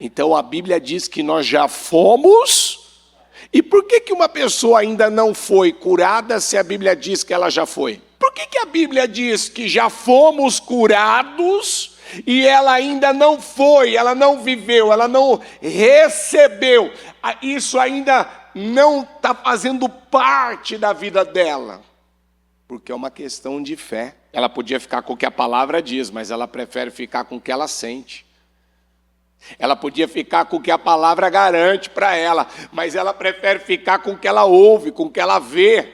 Então a Bíblia diz que nós já fomos. E por que uma pessoa ainda não foi curada se a Bíblia diz que ela já foi? Por que a Bíblia diz que já fomos curados e ela ainda não foi, ela não viveu, ela não recebeu? Isso ainda não está fazendo parte da vida dela. Porque é uma questão de fé. Ela podia ficar com o que a palavra diz, mas ela prefere ficar com o que ela sente. Ela podia ficar com o que a palavra garante para ela, mas ela prefere ficar com o que ela ouve, com o que ela vê,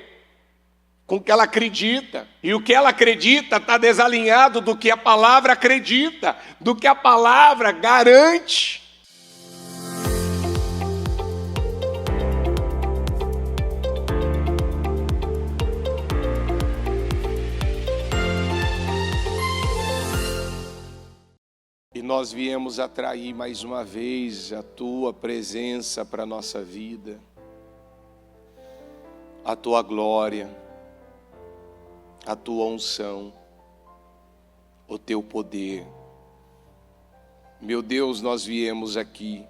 com o que ela acredita. E o que ela acredita está desalinhado do que a palavra acredita, do que a palavra garante. E nós viemos atrair mais uma vez a Tua presença para a nossa vida, a Tua glória, a Tua unção, o Teu poder. Meu Deus, nós viemos aqui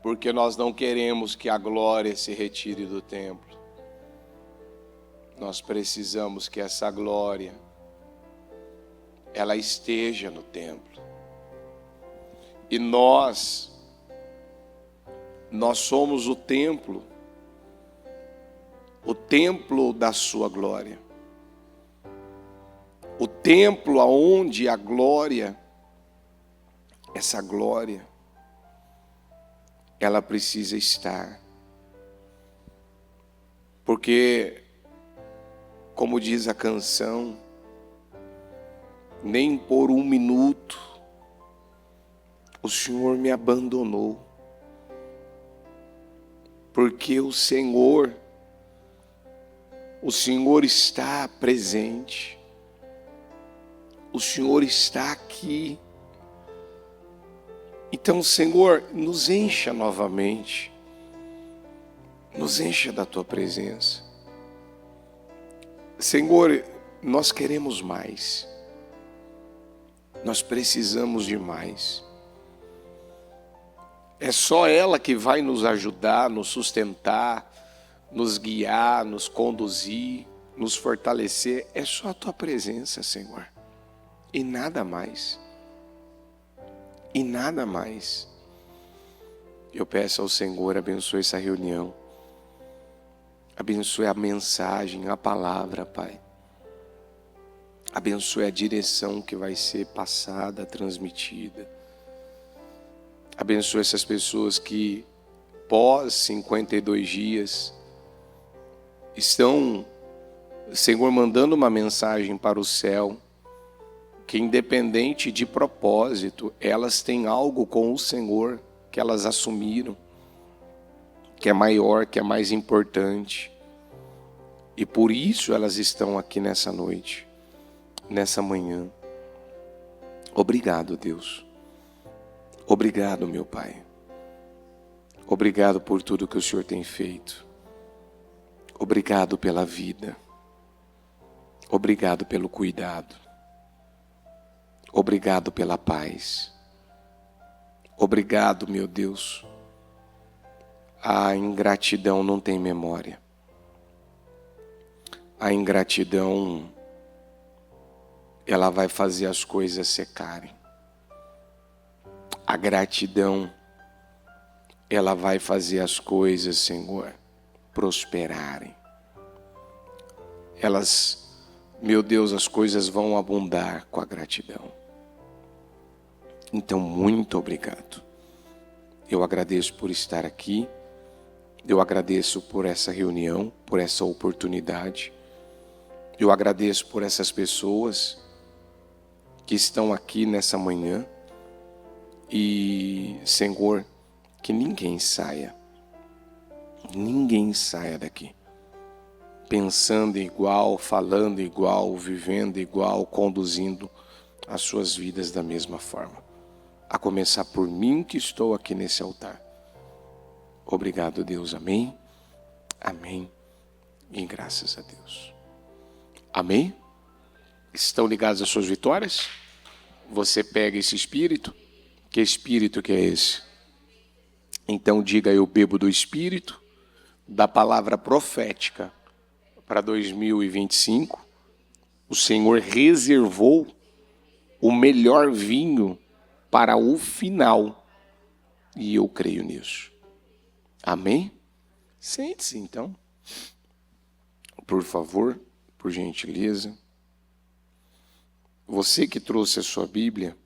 porque nós não queremos que a glória se retire do templo. Nós precisamos que essa glória ela esteja no templo. E nós somos o templo da sua glória. O templo aonde a glória, essa glória, ela precisa estar. Porque, como diz a canção, nem por um minuto o Senhor me abandonou, porque o Senhor está presente, o Senhor está aqui. Então, Senhor, nos encha novamente, nos encha da Tua presença. Senhor, nós queremos mais. Nós precisamos de mais. É só ela que vai nos ajudar, nos sustentar, nos guiar, nos conduzir, nos fortalecer. É só a Tua presença, Senhor. E nada mais. E nada mais. Eu peço ao Senhor, abençoe essa reunião. Abençoe a mensagem, a palavra, Pai. Abençoe a direção que vai ser passada, transmitida. Abençoe essas pessoas que, pós 52 dias, estão, Senhor, mandando uma mensagem para o céu, que independente de propósito, elas têm algo com o Senhor, que elas assumiram, que é maior, que é mais importante. E por isso elas estão aqui nessa noite. Nessa manhã. Obrigado, Deus. Obrigado, meu Pai. Obrigado por tudo que o Senhor tem feito. Obrigado pela vida. Obrigado pelo cuidado. Obrigado pela paz. Obrigado, meu Deus. A ingratidão não tem memória. A ingratidão, ela vai fazer as coisas secarem. A gratidão, ela vai fazer as coisas, Senhor, prosperarem. Elas, meu Deus, as coisas vão abundar com a gratidão. Então, muito obrigado. Eu agradeço por estar aqui. Eu agradeço por essa reunião, por essa oportunidade. Eu agradeço por essas pessoas que estão aqui nessa manhã. E, Senhor, que ninguém saia daqui pensando igual, falando igual, vivendo igual, conduzindo as suas vidas da mesma forma. A começar por mim que estou aqui nesse altar. Obrigado, Deus. Amém. Amém. E graças a Deus. Amém? Estão ligados às suas vitórias? Você pega esse espírito, Que espírito que é esse? Então diga: eu bebo do espírito da palavra profética para 2025. O Senhor reservou o melhor vinho para o final. E eu creio nisso. Amém? Sente-se então. Por favor, por gentileza. Você que trouxe a sua Bíblia,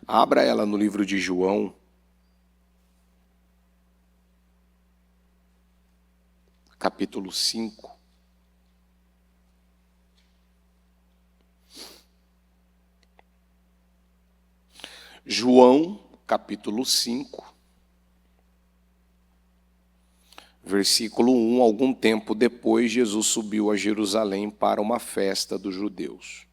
abra ela no livro de João, capítulo 5. João, capítulo 5, versículo 1. Algum tempo depois, Jesus subiu a Jerusalém para uma festa dos judeus.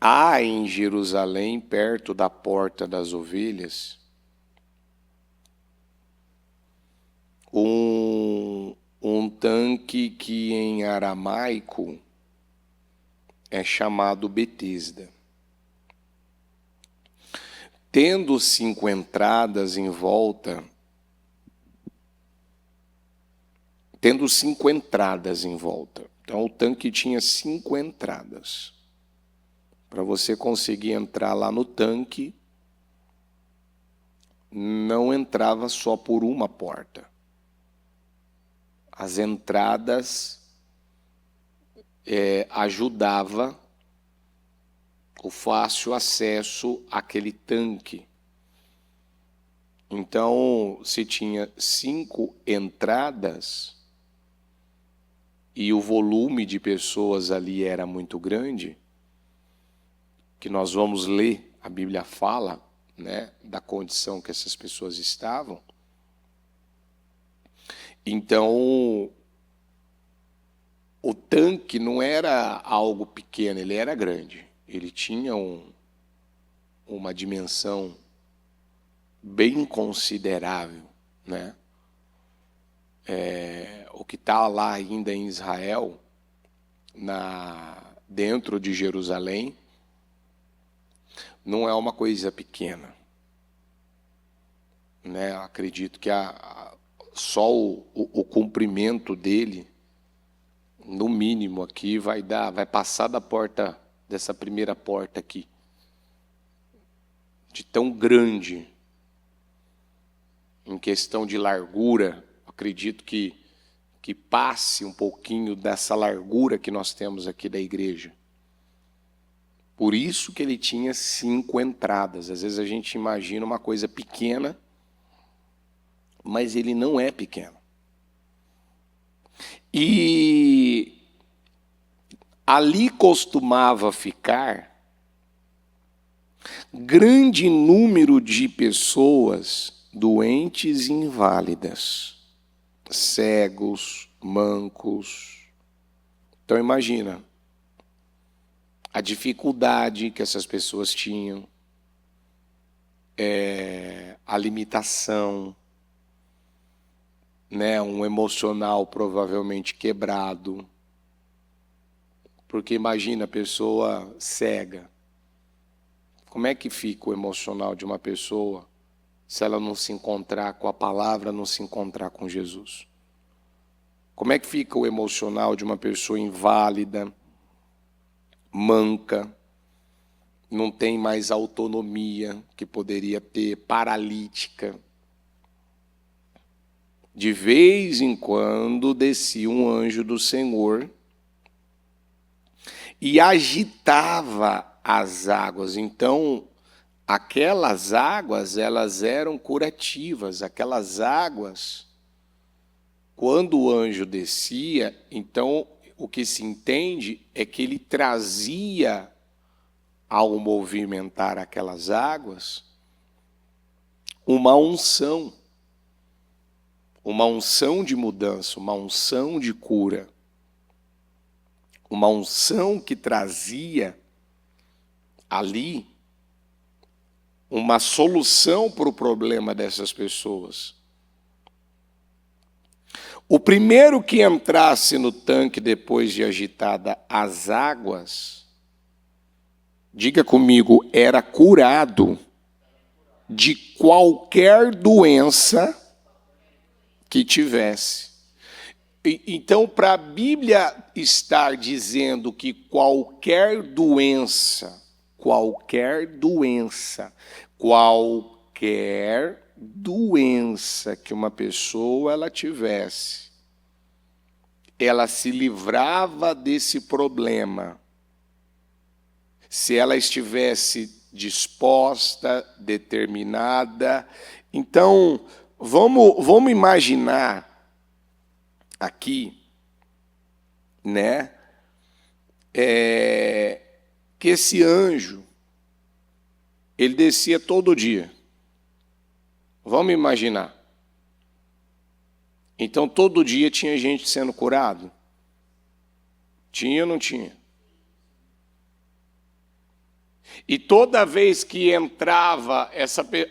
Há em Jerusalém, perto da porta das ovelhas, um tanque que em aramaico é chamado Betesda. Tendo 5 entradas em volta, Então o tanque tinha 5 entradas. Para você conseguir entrar lá no tanque, não entrava só por uma porta. As entradas ajudava o fácil acesso àquele tanque. Então, se tinha 5 entradas e o volume de pessoas ali era muito grande, que nós vamos ler, a Bíblia fala, né, da condição que essas pessoas estavam. Então, o tanque não era algo pequeno, ele era grande. Ele tinha uma dimensão bem considerável, né? O que está lá ainda em Israel, dentro de Jerusalém, não é uma coisa pequena, né? Eu acredito que só o comprimento dele, no mínimo aqui, vai passar da porta, dessa primeira porta aqui, de tão grande, em questão de largura. Acredito que passe um pouquinho dessa largura que nós temos aqui da igreja. Por isso que ele tinha 5 entradas. Às vezes a gente imagina uma coisa pequena, mas ele não é pequeno. E ali costumava ficar grande número de pessoas doentes e inválidas, cegos, mancos. Então imagina a dificuldade que essas pessoas tinham, a limitação, né, um emocional provavelmente quebrado. Porque imagina a pessoa cega. Como é que fica o emocional de uma pessoa se ela não se encontrar com a palavra, não se encontrar com Jesus? Como é que fica o emocional de uma pessoa inválida, manca, não tem mais autonomia que poderia ter, paralítica? De vez em quando descia um anjo do Senhor e agitava as águas. Então, aquelas águas, elas eram curativas. Aquelas águas, quando o anjo descia, então o que se entende é que ele trazia, ao movimentar aquelas águas, uma unção de mudança, uma unção de cura, uma unção que trazia ali uma solução para o problema dessas pessoas. O primeiro que entrasse no tanque depois de agitada as águas Diga comigo, era curado de qualquer doença que tivesse. Então, para a Bíblia estar dizendo que qualquer doença que uma pessoa ela tivesse, ela se livrava desse problema se ela estivesse disposta, determinada. Então, vamos imaginar aqui, né, que esse anjo, ele descia todo dia. Vamos imaginar. Então, todo dia tinha gente sendo curado? Tinha ou não tinha? E toda vez que entrava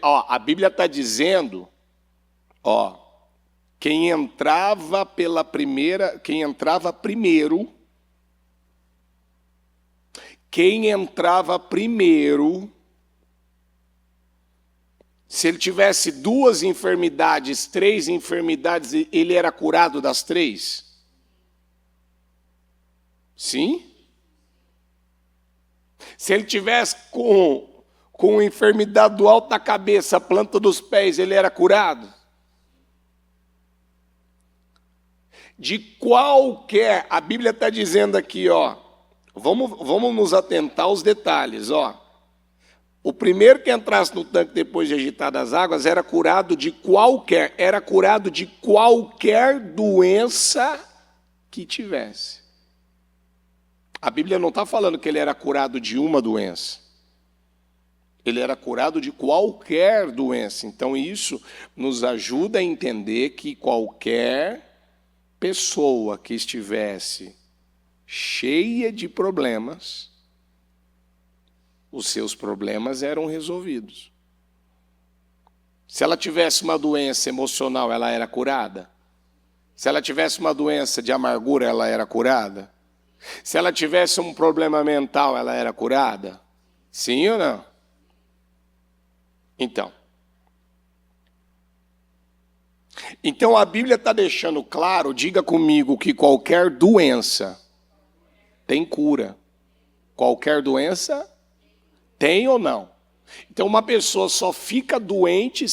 a Bíblia está dizendo, quem entrava primeiro, se ele tivesse 2 enfermidades, 3 enfermidades, ele era curado das 3? Sim? Se ele tivesse com enfermidade do alto da cabeça, planta dos pés, ele era curado? De qualquer, a Bíblia está dizendo aqui, vamos nos atentar aos detalhes, O primeiro que entrasse no tanque depois de agitadas as águas era curado de qualquer doença que tivesse. A Bíblia não está falando que ele era curado de uma doença. Ele era curado de qualquer doença. Então isso nos ajuda a entender que qualquer pessoa que estivesse cheia de problemas, os seus problemas eram resolvidos. Se ela tivesse uma doença emocional, ela era curada? Se ela tivesse uma doença de amargura, ela era curada? Se ela tivesse um problema mental, ela era curada? Sim ou não? Então a Bíblia está deixando claro, diga comigo, que qualquer doença tem cura. Qualquer doença tem ou não? Então uma pessoa só fica doente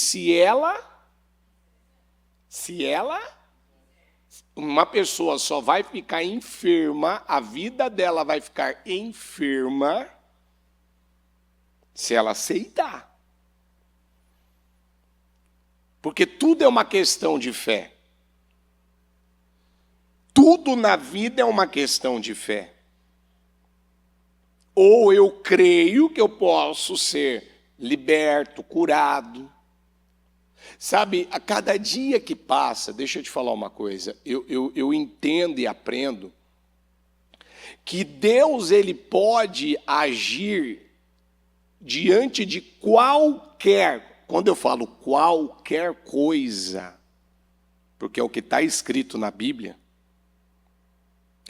uma pessoa só vai ficar enferma, a vida dela vai ficar enferma se ela aceitar. Porque tudo é uma questão de fé. Tudo na vida é uma questão de fé. Ou eu creio que eu posso ser liberto, curado. Sabe, a cada dia que passa, deixa eu te falar uma coisa, eu entendo e aprendo que Deus ele pode agir diante de qualquer, quando eu falo qualquer coisa, porque é o que está escrito na Bíblia,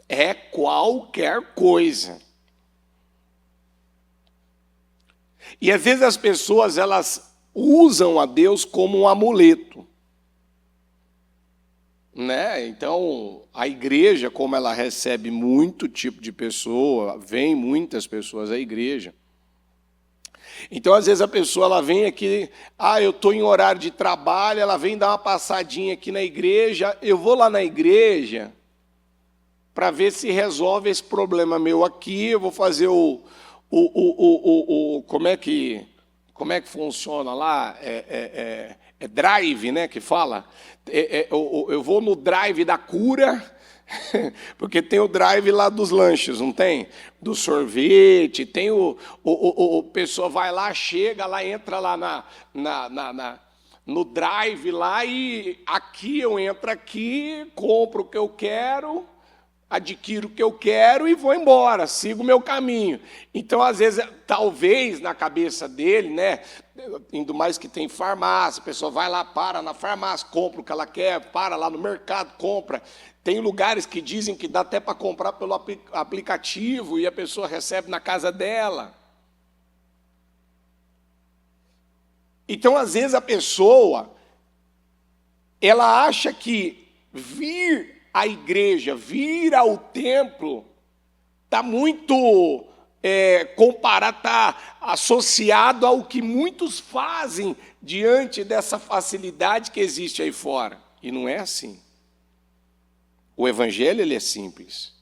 é qualquer coisa. E às vezes as pessoas, elas usam a Deus como um amuleto, né? Então, a igreja, como ela recebe muito tipo de pessoa, vem muitas pessoas à igreja. Então, às vezes a pessoa ela vem aqui, eu estou em horário de trabalho, ela vem dar uma passadinha aqui na igreja, eu vou lá na igreja para ver se resolve esse problema meu aqui, eu vou fazer como é que funciona lá? É drive, né, que fala? Eu vou no drive da cura, porque tem o drive lá dos lanches, não tem? Do sorvete, tem o pessoa vai lá, chega lá, entra lá no drive lá e aqui eu entro aqui, compro o que eu quero, adquiro o que eu quero e vou embora, sigo o meu caminho. Então, às vezes, talvez na cabeça dele, né, indo mais que tem farmácia, a pessoa vai lá, para na farmácia, compra o que ela quer, para lá no mercado, compra. Tem lugares que dizem que dá até para comprar pelo aplicativo e a pessoa recebe na casa dela. Então, às vezes, a pessoa, ela acha que vir à igreja, vir ao templo, está muito comparado, está associado ao que muitos fazem diante dessa facilidade que existe aí fora. E não é assim. O evangelho, ele é simples.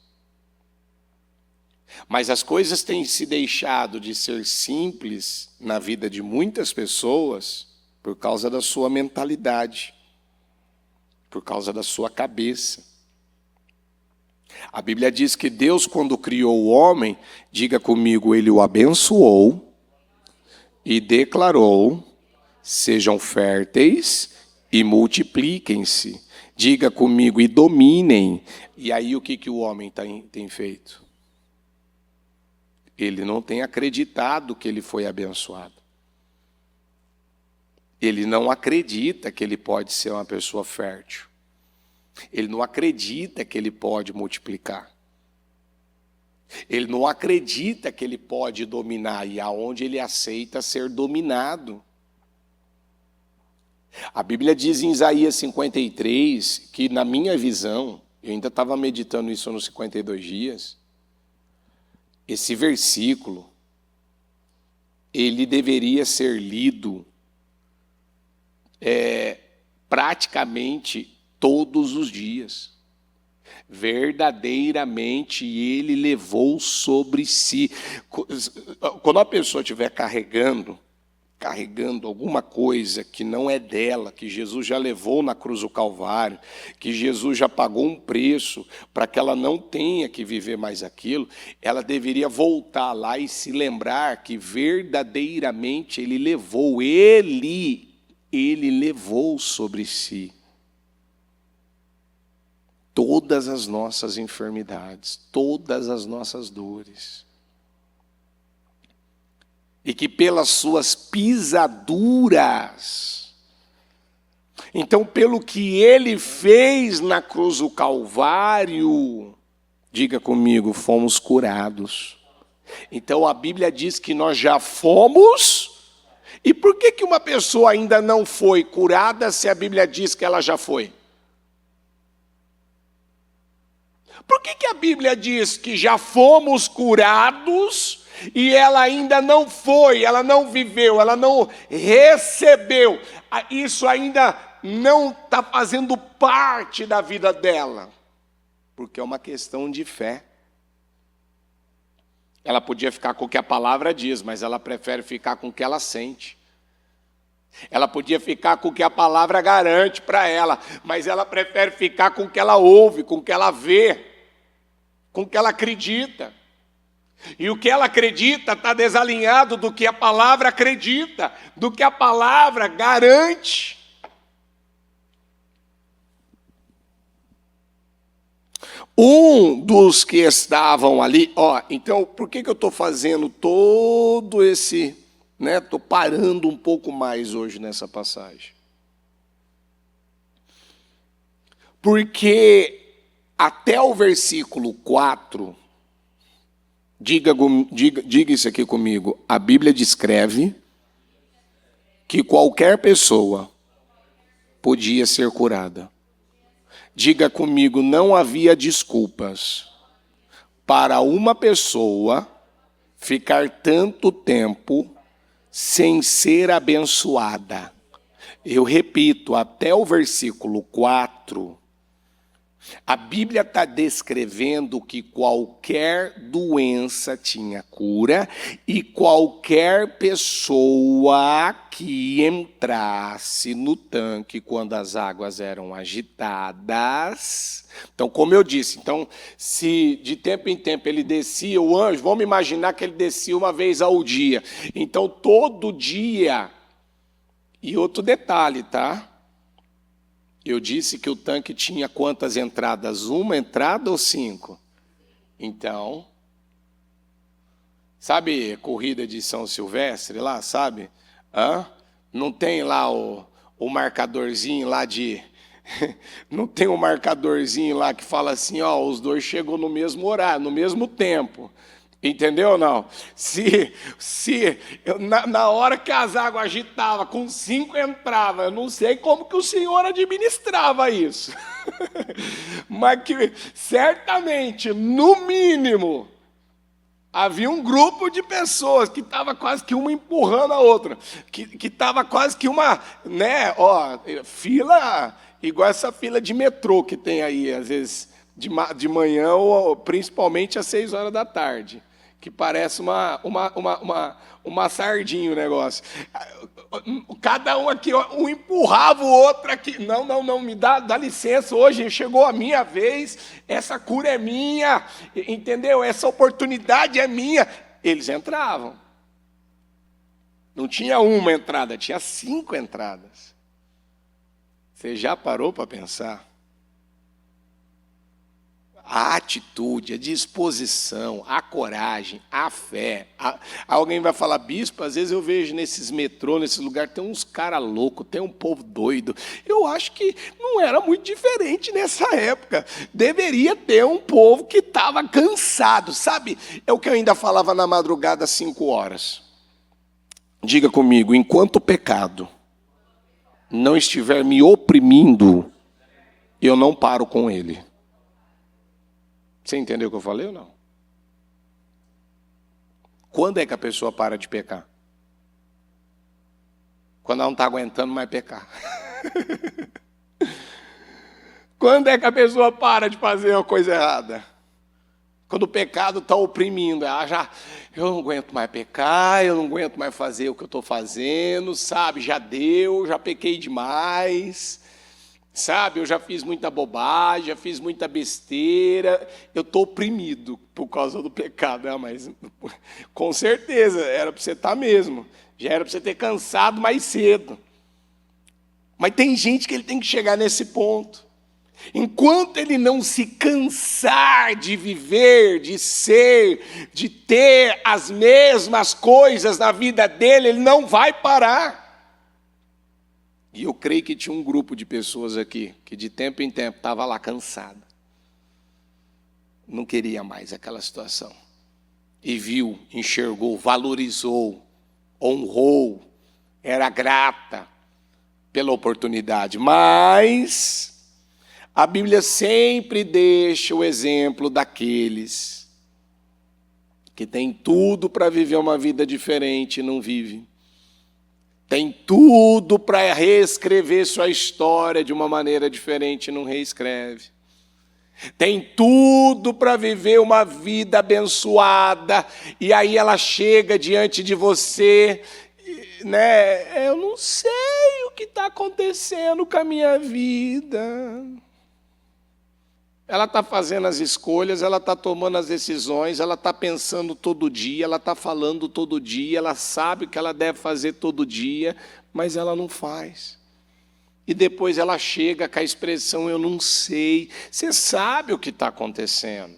Mas as coisas têm se deixado de ser simples na vida de muitas pessoas por causa da sua mentalidade, por causa da sua cabeça. A Bíblia diz que Deus, quando criou o homem, diga comigo, ele o abençoou e declarou, sejam férteis e multipliquem-se. Diga comigo, e dominem. E aí o que o homem tem feito? Ele não tem acreditado que ele foi abençoado. Ele não acredita que ele pode ser uma pessoa fértil. Ele não acredita que ele pode multiplicar. Ele não acredita que ele pode dominar, e aonde ele aceita ser dominado. A Bíblia diz em Isaías 53, que na minha visão, eu ainda estava meditando isso nos 52 dias, esse versículo, ele deveria ser lido praticamente todos os dias. Verdadeiramente ele levou sobre si. Quando a pessoa estiver carregando alguma coisa que não é dela, que Jesus já levou na cruz do Calvário, que Jesus já pagou um preço para que ela não tenha que viver mais aquilo, ela deveria voltar lá e se lembrar que verdadeiramente ele levou, ele levou sobre si todas as nossas enfermidades, todas as nossas dores. E que pelas suas pisaduras, então pelo que ele fez na cruz do Calvário, diga comigo, fomos curados. Então a Bíblia diz que nós já fomos, e por que uma pessoa ainda não foi curada se a Bíblia diz que ela já foi? Por que a Bíblia diz que já fomos curados e ela ainda não foi, ela não viveu, ela não recebeu? Isso ainda não está fazendo parte da vida dela. Porque é uma questão de fé. Ela podia ficar com o que a palavra diz, mas ela prefere ficar com o que ela sente. Ela podia ficar com o que a palavra garante para ela, mas ela prefere ficar com o que ela ouve, com o que ela vê, com o que ela acredita. E o que ela acredita está desalinhado do que a palavra acredita, do que a palavra garante. Um dos que estavam ali, então por que eu estou fazendo todo esse, estou parando um pouco mais hoje nessa passagem? Porque até o versículo 4, diga isso aqui comigo, a Bíblia descreve que qualquer pessoa podia ser curada. Diga comigo, não havia desculpas para uma pessoa ficar tanto tempo sem ser abençoada. Eu repito, até o versículo 4, a Bíblia está descrevendo que qualquer doença tinha cura e qualquer pessoa que entrasse no tanque quando as águas eram agitadas. Então, como eu disse, se de tempo em tempo ele descia, o anjo, vamos imaginar que ele descia uma vez ao dia. Então, todo dia, e outro detalhe, tá? Eu disse que o tanque tinha quantas entradas? Uma entrada ou 5? Então, sabe corrida de São Silvestre lá, sabe? Não tem lá o marcadorzinho lá de... Não tem um marcadorzinho lá que fala assim, os dois chegou no mesmo horário, no mesmo tempo. Entendeu ou não? Na hora que as águas agitavam, com 5 entrava, eu não sei como que o Senhor administrava isso. Mas que certamente, no mínimo, havia um grupo de pessoas que estava quase que uma empurrando a outra, que estava quase que uma, né, fila, igual essa fila de metrô que tem aí, às vezes, de manhã ou principalmente às 6 horas da tarde. Que parece uma sardinha o negócio. Cada um aqui, um empurrava o outro aqui. Não, me dá licença, hoje chegou a minha vez, essa cura é minha, entendeu? Essa oportunidade é minha. Eles entravam. Não tinha uma entrada, tinha 5 entradas. Você já parou para pensar? A atitude, a disposição, a coragem, a fé. Alguém vai falar, bispo, às vezes eu vejo nesses metrôs, nesses lugares, tem uns caras loucos, tem um povo doido. Eu acho que não era muito diferente nessa época. Deveria ter um povo que estava cansado, sabe? É o que eu ainda falava na madrugada às 5 horas. Diga comigo, enquanto o pecado não estiver me oprimindo, eu não paro com ele. Você entendeu o que eu falei ou não? Quando é que a pessoa para de pecar? Quando ela não está aguentando mais pecar. Quando é que a pessoa para de fazer uma coisa errada? Quando o pecado está oprimindo. Eu não aguento mais pecar, eu não aguento mais fazer o que eu estou fazendo, sabe? Já deu, já pequei demais. Sabe, eu já fiz muita bobagem, já fiz muita besteira, eu estou oprimido por causa do pecado. Mas com certeza, era para você estar mesmo. Já era para você ter cansado mais cedo. Mas tem gente que ele tem que chegar nesse ponto. Enquanto ele não se cansar de viver, de ser, de ter as mesmas coisas na vida dele, ele não vai parar. E eu creio que tinha um grupo de pessoas aqui que de tempo em tempo estava lá cansada. Não queria mais aquela situação. E viu, enxergou, valorizou, honrou, era grata pela oportunidade. Mas a Bíblia sempre deixa o exemplo daqueles que têm tudo para viver uma vida diferente e não vivem. Tem tudo para reescrever sua história de uma maneira diferente e não reescreve. Tem tudo para viver uma vida abençoada e aí ela chega diante de você, né? Eu não sei o que está acontecendo com a minha vida. Ela está fazendo as escolhas, ela está tomando as decisões, ela está pensando todo dia, ela está falando todo dia, ela sabe o que ela deve fazer todo dia, mas ela não faz. E depois ela chega com a expressão, eu não sei. Você sabe o que está acontecendo.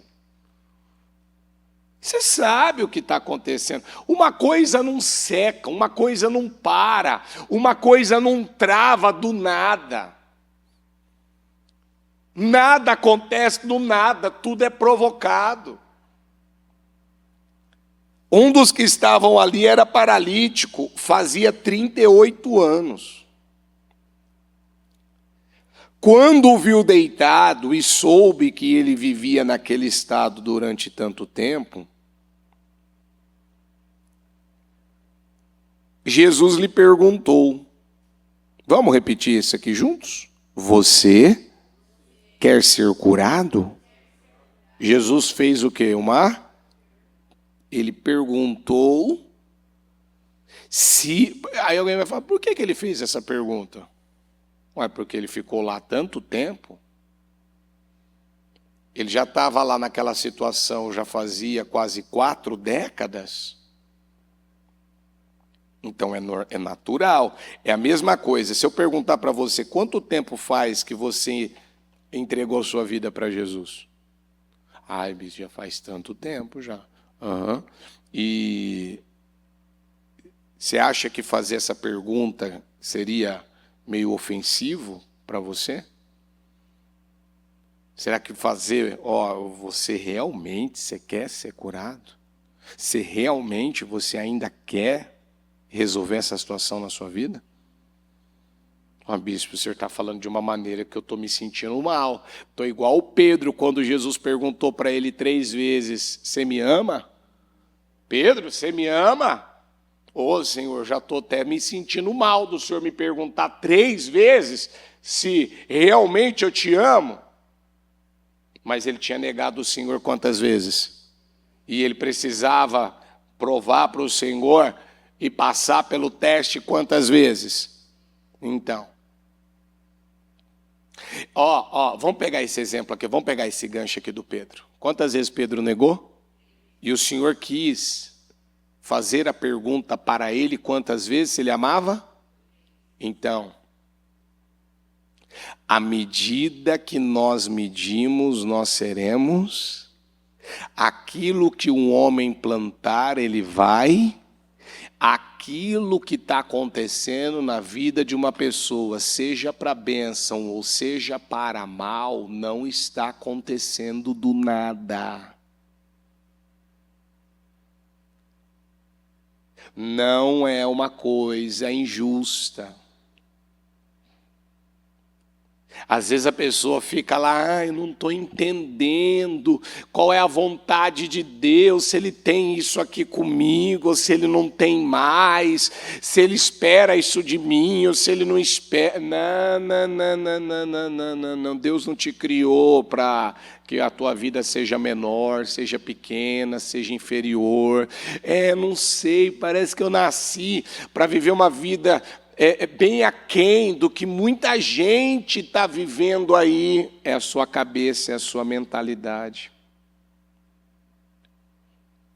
Você sabe o que está acontecendo. Uma coisa não seca, uma coisa não para, uma coisa não trava do nada. Nada acontece do nada, tudo é provocado. Um dos que estavam ali era paralítico, fazia 38 anos. Quando o viu deitado e soube que ele vivia naquele estado durante tanto tempo, Jesus lhe perguntou, vamos repetir isso aqui juntos? Você quer ser curado? Jesus fez o quê? Ele perguntou se... Aí alguém vai falar, por que ele fez essa pergunta? Ué, porque ele ficou lá tanto tempo. Ele já estava lá naquela situação, já fazia quase 4 décadas. Então é natural. É a mesma coisa. Se eu perguntar para você, quanto tempo faz que você entregou sua vida para Jesus? Ai, bicho, já faz tanto tempo já. Uhum. E você acha que fazer essa pergunta seria meio ofensivo para você? Será que fazer, você realmente, você quer ser curado? Se realmente você ainda quer resolver essa situação na sua vida? Bispo, o senhor está falando de uma maneira que eu estou me sentindo mal. Estou igual o Pedro, quando Jesus perguntou para ele 3 vezes, você me ama? Pedro, você me ama? Ô, Senhor, já estou até me sentindo mal do Senhor me perguntar 3 vezes se realmente eu te amo. Mas ele tinha negado o Senhor quantas vezes? E ele precisava provar para o Senhor e passar pelo teste quantas vezes? Então, vamos pegar esse exemplo aqui, vamos pegar esse gancho aqui do Pedro. Quantas vezes Pedro negou? E o Senhor quis fazer a pergunta para ele quantas vezes ele amava? Então, à medida que nós medimos, nós seremos. Aquilo que um homem plantar, ele vai. Aquilo que está acontecendo na vida de uma pessoa, seja para bênção ou seja para mal, não está acontecendo do nada. Não é uma coisa injusta. Às vezes a pessoa fica lá, eu não estou entendendo qual é a vontade de Deus, se Ele tem isso aqui comigo, ou se Ele não tem mais, se Ele espera isso de mim, ou se Ele não espera. Não. Deus não te criou para que a tua vida seja menor, seja pequena, seja inferior. Não sei, parece que eu nasci para viver uma vida bem aquém do que muita gente está vivendo aí. É a sua cabeça, é a sua mentalidade.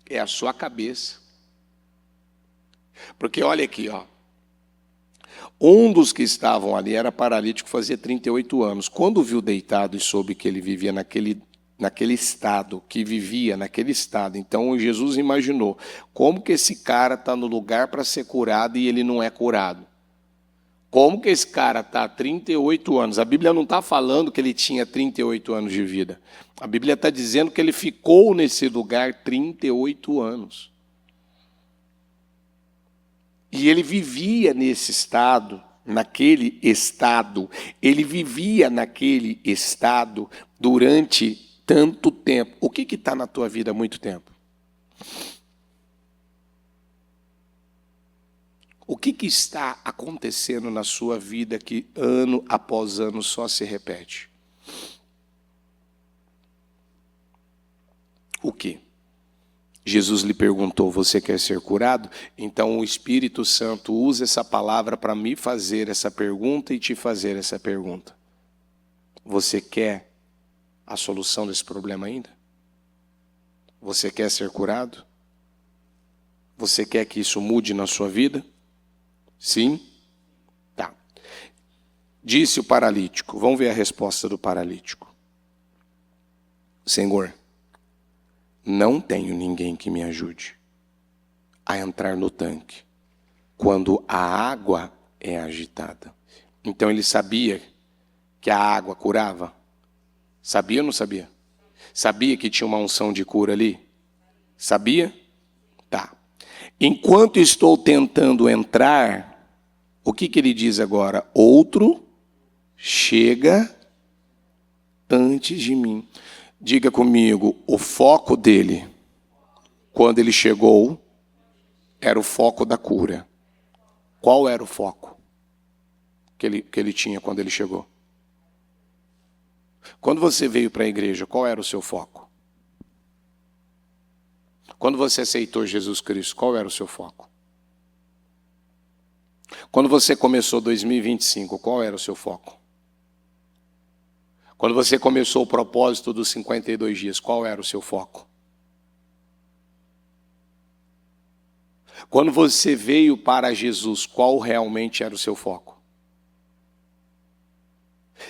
É a sua cabeça. Porque olha aqui, um dos que estavam ali era paralítico, fazia 38 anos. Quando viu deitado e soube que ele vivia naquele estado, então Jesus imaginou, como que esse cara está no lugar para ser curado e ele não é curado? Como que esse cara está há 38 anos? A Bíblia não está falando que ele tinha 38 anos de vida. A Bíblia está dizendo que ele ficou nesse lugar 38 anos. E ele vivia nesse estado, ele vivia naquele estado durante tanto tempo. O que está na tua vida há muito tempo? O que está acontecendo na sua vida que ano após ano só se repete? O que? Jesus lhe perguntou, você quer ser curado? Então o Espírito Santo usa essa palavra para me fazer essa pergunta e te fazer essa pergunta. Você quer a solução desse problema ainda? Você quer ser curado? Você quer que isso mude na sua vida? Sim? Tá. Disse o paralítico. Vamos ver a resposta do paralítico. Senhor, não tenho ninguém que me ajude a entrar no tanque quando a água é agitada. Então ele sabia que a água curava? Sabia ou não sabia? Sabia que tinha uma unção de cura ali? Sabia? Tá. Enquanto estou tentando entrar, o que ele diz agora? Outro chega antes de mim. Diga comigo, o foco dele, quando ele chegou, era o foco da cura. Qual era o foco que ele tinha quando ele chegou? Quando você veio para a igreja, qual era o seu foco? Quando você aceitou Jesus Cristo, qual era o seu foco? Quando você começou 2025, qual era o seu foco? Quando você começou o propósito dos 52 dias, qual era o seu foco? Quando você veio para Jesus, qual realmente era o seu foco?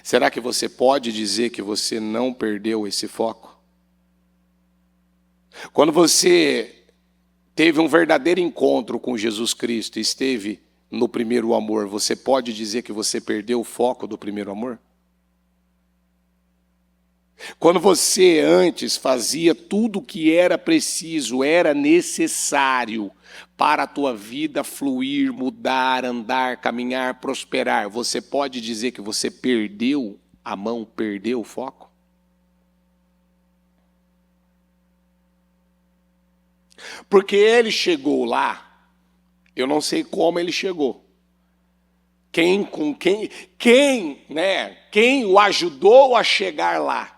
Será que você pode dizer que você não perdeu esse foco? Quando você teve um verdadeiro encontro com Jesus Cristo e esteve no primeiro amor, você pode dizer que você perdeu o foco do primeiro amor? Quando você antes fazia tudo o que era preciso, era necessário para a tua vida fluir, mudar, andar, caminhar, prosperar, você pode dizer que você perdeu a mão, perdeu o foco? Porque ele chegou lá, eu não sei como ele chegou. Quem o ajudou a chegar lá?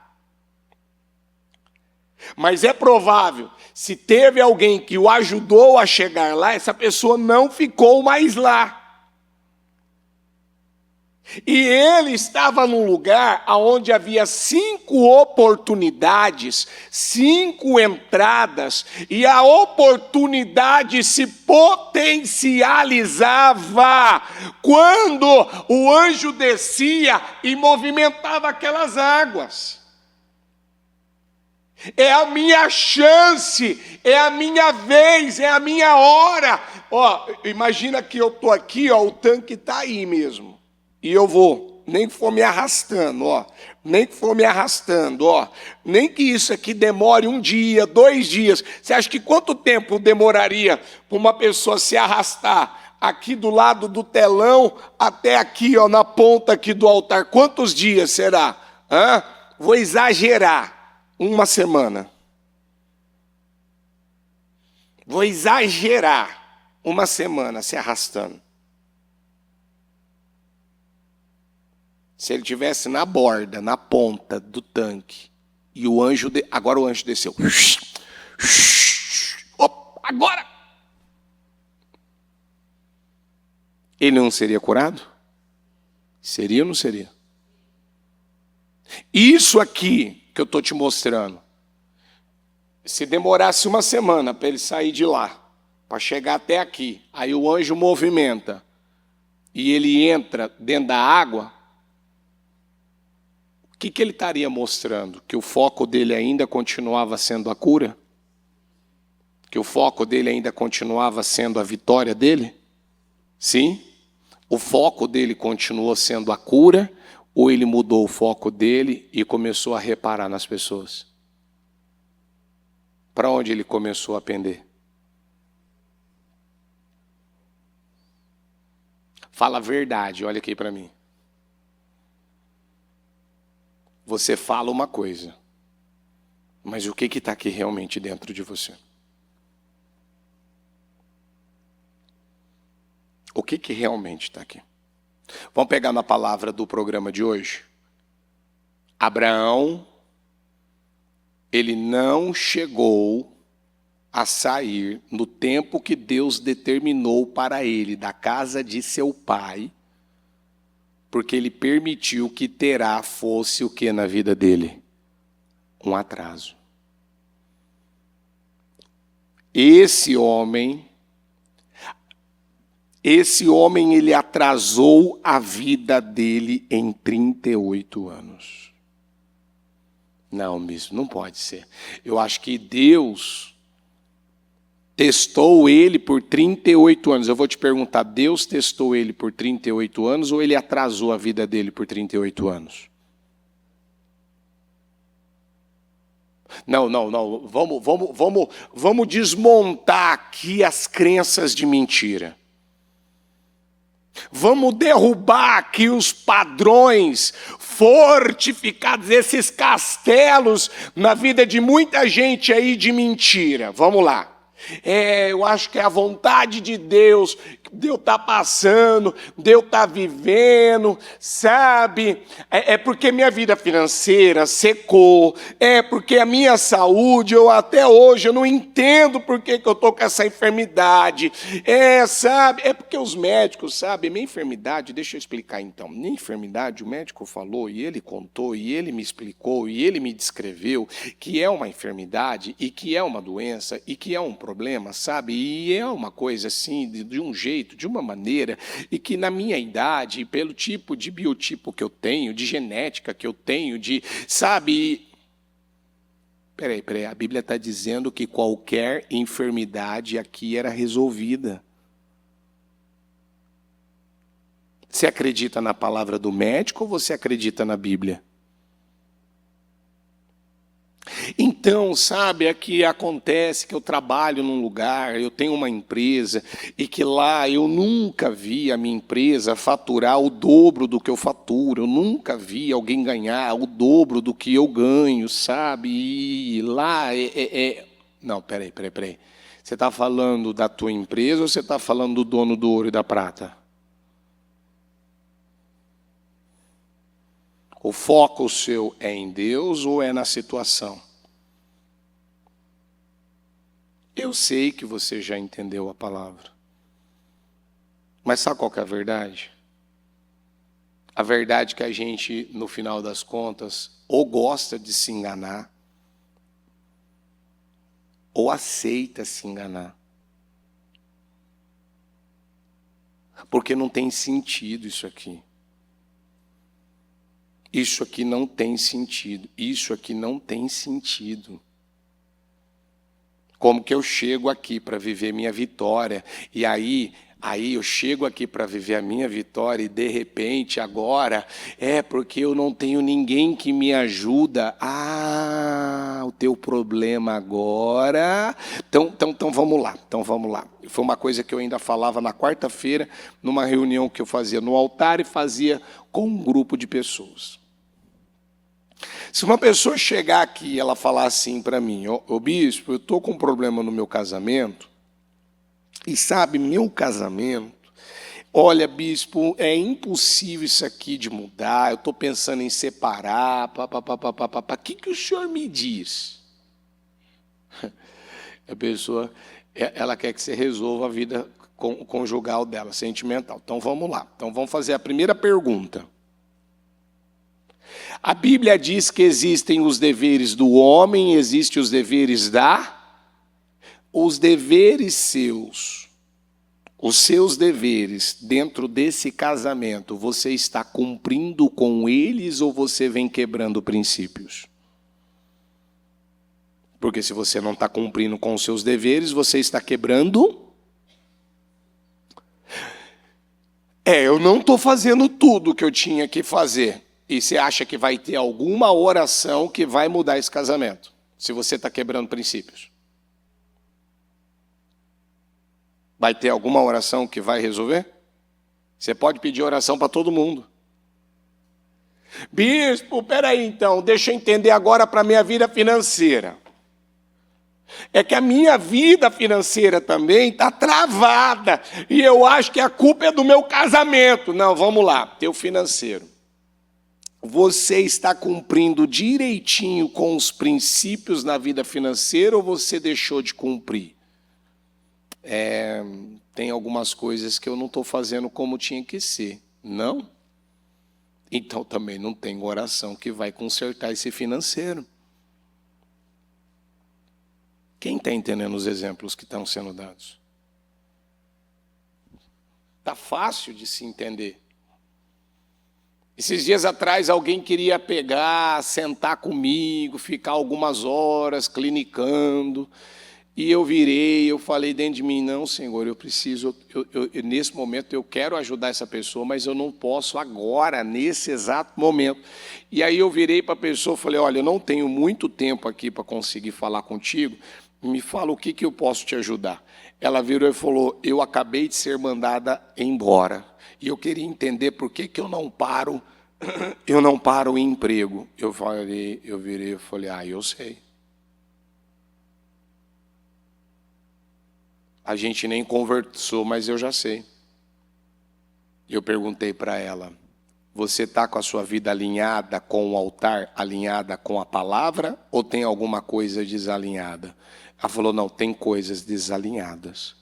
Mas é provável, se teve alguém que o ajudou a chegar lá, essa pessoa não ficou mais lá. E ele estava num lugar onde havia 5 oportunidades, 5 entradas, e a oportunidade se potencializava quando o anjo descia e movimentava aquelas águas. É a minha chance, é a minha vez, é a minha hora. Ó, imagina que eu estou aqui, ó, o tanque está aí mesmo. E eu vou, nem que for me arrastando, ó. Nem que for me arrastando, ó. Nem que isso aqui demore 1 dia, 2 dias. Você acha que quanto tempo demoraria para uma pessoa se arrastar aqui do lado do telão até aqui, ó, na ponta aqui do altar? Quantos dias será? Vou exagerar. 1 semana. Vou exagerar. 1 semana se arrastando. Se ele estivesse na borda, na ponta do tanque, e o anjo... Agora o anjo desceu. Opa, agora! Ele não seria curado? Seria ou não seria? Isso aqui que eu estou te mostrando, se demorasse 1 semana para ele sair de lá, para chegar até aqui, aí o anjo movimenta, e ele entra dentro da água, o que ele estaria mostrando? Que o foco dele ainda continuava sendo a cura? Que o foco dele ainda continuava sendo a vitória dele? Sim? O foco dele continuou sendo a cura, ou ele mudou o foco dele e começou a reparar nas pessoas? Para onde ele começou a pender? Fala a verdade, olha aqui para mim. Você fala uma coisa, mas o que está aqui realmente dentro de você? O que realmente está aqui? Vamos pegar na palavra do programa de hoje. Abraão, ele não chegou a sair no tempo que Deus determinou para ele da casa de seu pai, porque ele permitiu que Terá fosse o que na vida dele? Um atraso. Esse homem, ele atrasou a vida dele em 38 anos. Não, mesmo, não pode ser. Eu acho que Deus testou ele por 38 anos. Eu vou te perguntar, Deus testou ele por 38 anos ou ele atrasou a vida dele por 38 anos? Não. Vamos desmontar aqui as crenças de mentira. Vamos derrubar aqui os padrões fortificados, esses castelos na vida de muita gente aí de mentira. Vamos lá. Eu acho que é a vontade de Deus, Deus está passando, Deus está vivendo, sabe? É porque minha vida financeira secou, é porque a minha saúde, eu até hoje eu não entendo por que eu estou com essa enfermidade, sabe? É porque os médicos, sabe? Minha enfermidade, deixa eu explicar então, minha enfermidade, o médico falou e ele contou e ele me explicou e ele me descreveu que é uma enfermidade e que é uma doença e que é um problema, sabe? E é uma coisa assim, de um jeito, de uma maneira, e que na minha idade, pelo tipo de biotipo que eu tenho, de genética que eu tenho, de, sabe... Peraí, a Bíblia está dizendo que qualquer enfermidade aqui era resolvida. Você acredita na palavra do médico ou você acredita na Bíblia? Então, sabe, é que acontece que eu trabalho num lugar, eu tenho uma empresa, e que lá eu nunca vi a minha empresa faturar o dobro do que eu faturo, eu nunca vi alguém ganhar o dobro do que eu ganho, sabe? E lá Não, peraí. Você está falando da tua empresa ou você está falando do dono do ouro e da prata? O foco seu é em Deus ou é na situação? Eu sei que você já entendeu a palavra. Mas sabe qual que é a verdade? A verdade é que a gente, no final das contas, ou gosta de se enganar, ou aceita se enganar. Porque não tem sentido isso aqui. Isso aqui não tem sentido. Isso aqui não tem sentido. Como que eu chego aqui para viver minha vitória? E aí eu chego aqui para viver a minha vitória e de repente agora porque eu não tenho ninguém que me ajuda. O teu problema agora. Então vamos lá. Foi uma coisa que eu ainda falava na quarta-feira, numa reunião que eu fazia no altar e fazia com um grupo de pessoas. Se uma pessoa chegar aqui e ela falar assim para mim, ô bispo, eu estou com um problema no meu casamento, e sabe, meu casamento, olha bispo, é impossível isso aqui de mudar, eu estou pensando em separar, o que o senhor me diz? A pessoa, ela quer que você resolva a vida conjugal dela, sentimental. Então vamos lá, então vamos fazer a primeira pergunta. A Bíblia diz que existem os deveres do homem, existem os deveres os deveres seus, os seus deveres dentro desse casamento, você está cumprindo com eles ou você vem quebrando princípios? Porque se você não está cumprindo com os seus deveres, você está quebrando. Eu não estou fazendo tudo o que eu tinha que fazer. E você acha que vai ter alguma oração que vai mudar esse casamento, se você está quebrando princípios? Vai ter alguma oração que vai resolver? Você pode pedir oração para todo mundo. Bispo, peraí então, deixa eu entender agora para a minha vida financeira. É que a minha vida financeira também está travada, e eu acho que a culpa é do meu casamento. Não, vamos lá, teu financeiro. Você está cumprindo direitinho com os princípios na vida financeira ou você deixou de cumprir? Tem algumas coisas que eu não estou fazendo como tinha que ser. Não? Então também não tem oração que vai consertar esse financeiro. Quem está entendendo os exemplos que estão sendo dados? Está fácil de se entender. Esses dias atrás alguém queria pegar, sentar comigo, ficar algumas horas clinicando, e eu virei, eu falei dentro de mim, não, Senhor, eu preciso, nesse momento eu quero ajudar essa pessoa, mas eu não posso agora, nesse exato momento. E aí eu virei para a pessoa e falei, olha, eu não tenho muito tempo aqui para conseguir falar contigo, me fala o que eu posso te ajudar. Ela virou e falou, eu acabei de ser mandada embora. E eu queria entender por que eu não paro o emprego. Eu virei e falei, eu sei. A gente nem conversou, mas eu já sei. Eu perguntei para ela, você está com a sua vida alinhada com o altar, alinhada com a palavra, ou tem alguma coisa desalinhada? Ela falou, não, tem coisas desalinhadas.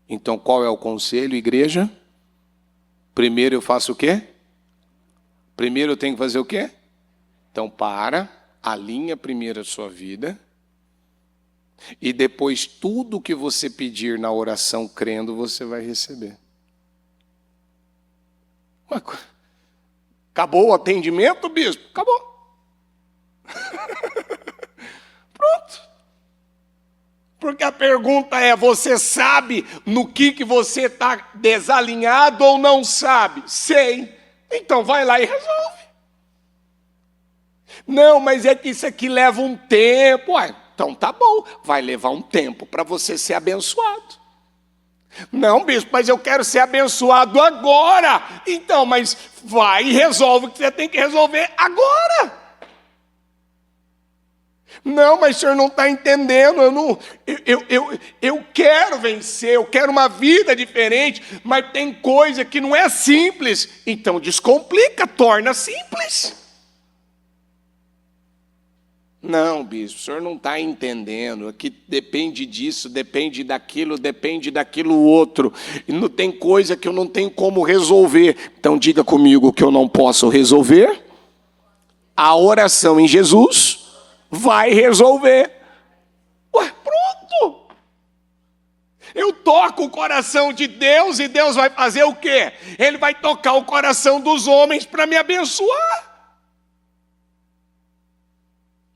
Então qual é o conselho, igreja? Primeiro eu faço o quê? Primeiro eu tenho que fazer o quê? Então alinha primeiro a sua vida, e depois tudo que você pedir na oração crendo, você vai receber. Acabou o atendimento, bispo? Acabou. Pronto. Porque a pergunta é, você sabe no que você está desalinhado ou não sabe? Sei. Então vai lá e resolve. Não, mas é que isso aqui leva um tempo. Ué, então tá bom, vai levar um tempo para você ser abençoado. Não, bispo, mas eu quero ser abençoado agora. Então, mas vai e resolve o que você tem que resolver agora. Não, mas o senhor não está entendendo, eu quero vencer, eu quero uma vida diferente, mas tem coisa que não é simples. Então descomplica, torna simples. Não, bispo, o senhor não está entendendo, aqui depende disso, depende daquilo outro, e não tem coisa que eu não tenho como resolver. Então diga comigo o que eu não posso resolver. A oração em Jesus vai resolver. Ué, pronto. Eu toco o coração de Deus e Deus vai fazer o quê? Ele vai tocar o coração dos homens para me abençoar.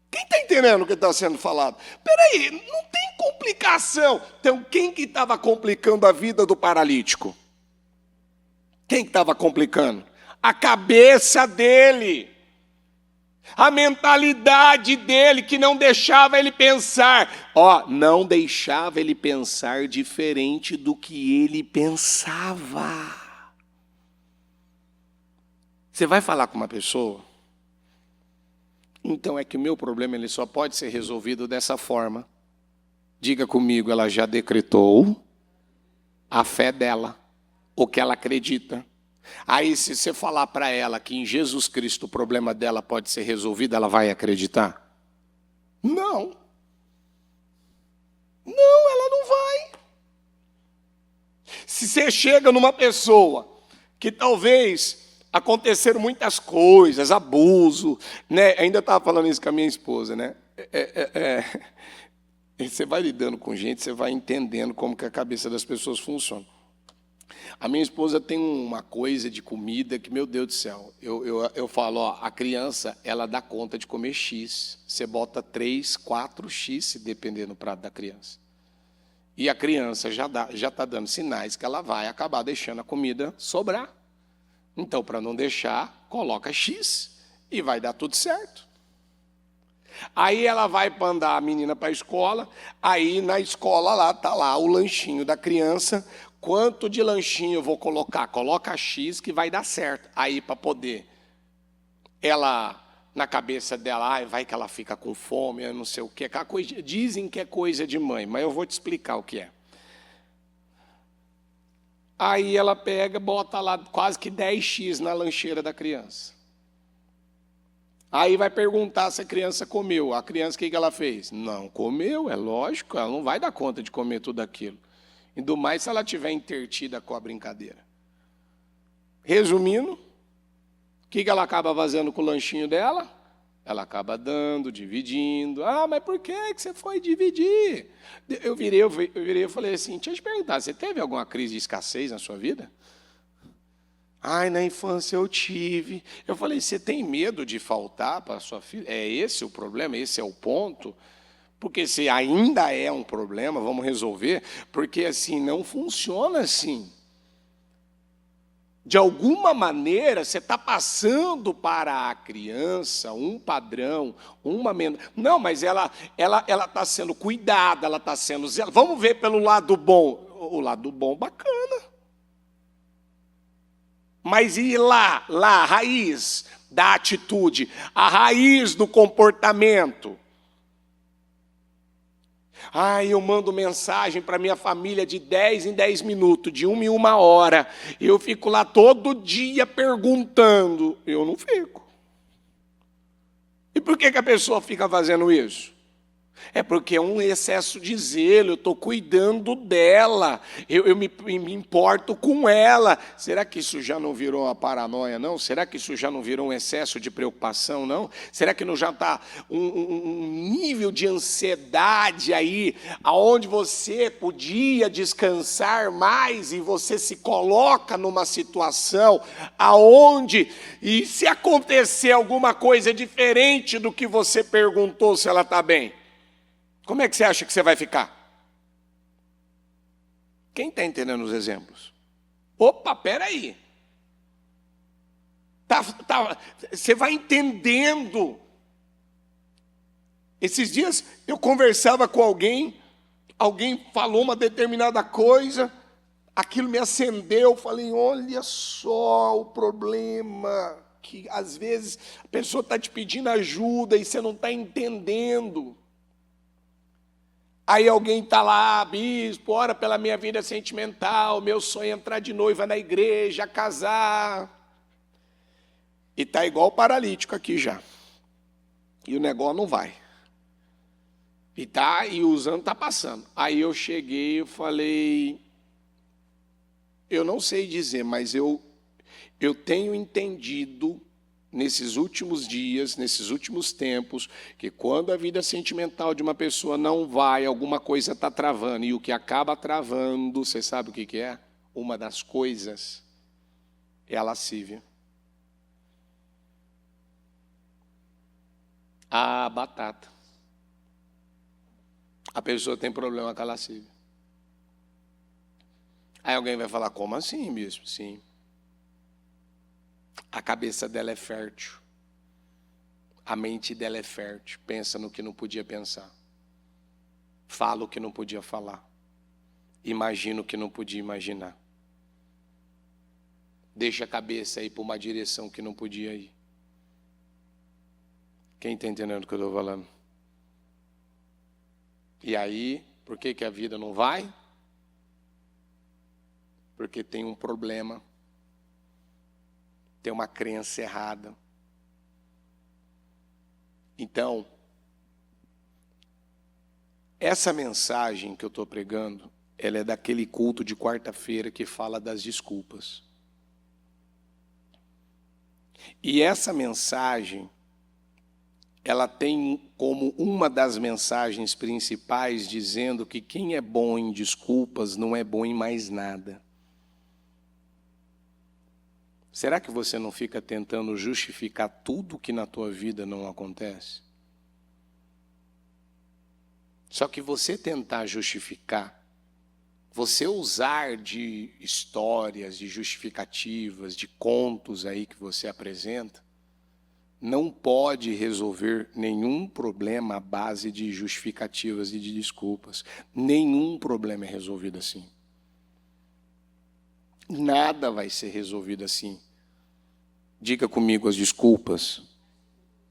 Quem está entendendo o que está sendo falado? Peraí, não tem complicação. Então, quem que estava complicando a vida do paralítico? Quem que estava complicando? A cabeça dele. A mentalidade dele, que não deixava ele pensar. Não deixava ele pensar diferente do que ele pensava. Você vai falar com uma pessoa? Então é que o meu problema ele só pode ser resolvido dessa forma. Diga comigo, ela já decretou a fé dela, o que ela acredita. Aí se você falar para ela que em Jesus Cristo o problema dela pode ser resolvido, ela vai acreditar? Não. Não, ela não vai. Se você chega numa pessoa que talvez aconteceram muitas coisas, abuso, né? Ainda estava falando isso com a minha esposa, né? Você vai lidando com gente, você vai entendendo como que a cabeça das pessoas funciona. A minha esposa tem uma coisa de comida que, meu Deus do céu, eu falo, a criança, ela dá conta de comer X. Você bota 3, 4 X, se depender no prato da criança. E a criança já está dando sinais que ela vai acabar deixando a comida sobrar. Então, para não deixar, coloca X e vai dar tudo certo. Aí ela vai mandar a menina para a escola, aí na escola lá está lá o lanchinho da criança. Quanto de lanchinho eu vou colocar? Coloca X que vai dar certo. Aí para poder, ela, na cabeça dela, vai que ela fica com fome, eu não sei o quê. Dizem que é coisa de mãe, mas eu vou te explicar o que é. Aí ela pega, bota lá quase que 10x na lancheira da criança. Aí vai perguntar se a criança comeu. A criança, o que ela fez? Não comeu, é lógico, ela não vai dar conta de comer tudo aquilo. E do mais se ela tiver intertida com a brincadeira. Resumindo, o que ela acaba fazendo com o lanchinho dela? Ela acaba dando, dividindo. Mas por que você foi dividir? Eu virei e falei assim, deixa eu te perguntar, você teve alguma crise de escassez na sua vida? Na infância eu tive. Eu falei, você tem medo de faltar para a sua filha? É esse o problema? Esse é o ponto? Porque se ainda é um problema, vamos resolver, porque assim, não funciona assim. De alguma maneira, você está passando para a criança um padrão, uma... Não, mas ela está sendo cuidada, ela está sendo... Vamos ver pelo lado bom. O lado bom, bacana. Mas e lá, a raiz da atitude, a raiz do comportamento? Eu mando mensagem para minha família de 10 em 10 minutos, de 1 em 1 hora. Eu fico lá todo dia perguntando. Eu não fico. E por que a pessoa fica fazendo isso? É porque é um excesso de zelo, eu estou cuidando dela, eu me importo com ela. Será que isso já não virou uma paranoia, não? Será que isso já não virou um excesso de preocupação, não? Será que não já está um nível de ansiedade aí, aonde você podia descansar mais e você se coloca numa situação aonde, e se acontecer alguma coisa diferente do que você perguntou se ela está bem? Como é que você acha que você vai ficar? Quem está entendendo os exemplos? Opa, peraí. Você vai entendendo Esses dias eu conversava com alguém falou uma determinada coisa, aquilo me acendeu, falei, olha só o problema, que às vezes a pessoa está te pedindo ajuda e você não está entendendo. Aí alguém está lá, bispo, ora pela minha vida sentimental, meu sonho é entrar de noiva na igreja, casar. E está igual o paralítico aqui já. E o negócio não vai. E os anos tá passando. Aí eu cheguei e falei, eu não sei dizer, mas eu tenho entendido nesses últimos dias, nesses últimos tempos, que quando a vida sentimental de uma pessoa não vai, alguma coisa está travando. E o que acaba travando, você sabe o que é? Uma das coisas é a lascívia. A batata. A pessoa tem problema com a lascívia. Aí alguém vai falar, como assim, bispo? Sim. A cabeça dela é fértil. A mente dela é fértil. Pensa no que não podia pensar. Fala o que não podia falar. Imagina o que não podia imaginar. Deixa a cabeça ir para uma direção que não podia ir. Quem está entendendo o que eu estou falando? E aí, por que a vida não vai? Porque tem um problema, tem uma crença errada. Então, essa mensagem que eu estou pregando, ela é daquele culto de quarta-feira que fala das desculpas. E essa mensagem, ela tem como uma das mensagens principais dizendo que quem é bom em desculpas não é bom em mais nada. Será que você não fica tentando justificar tudo que na tua vida não acontece? Só que você tentar justificar, você usar de histórias, de justificativas, de contos aí que você apresenta, não pode resolver nenhum problema à base de justificativas e de desculpas. Nenhum problema é resolvido assim. Nada vai ser resolvido assim. Diga comigo, as desculpas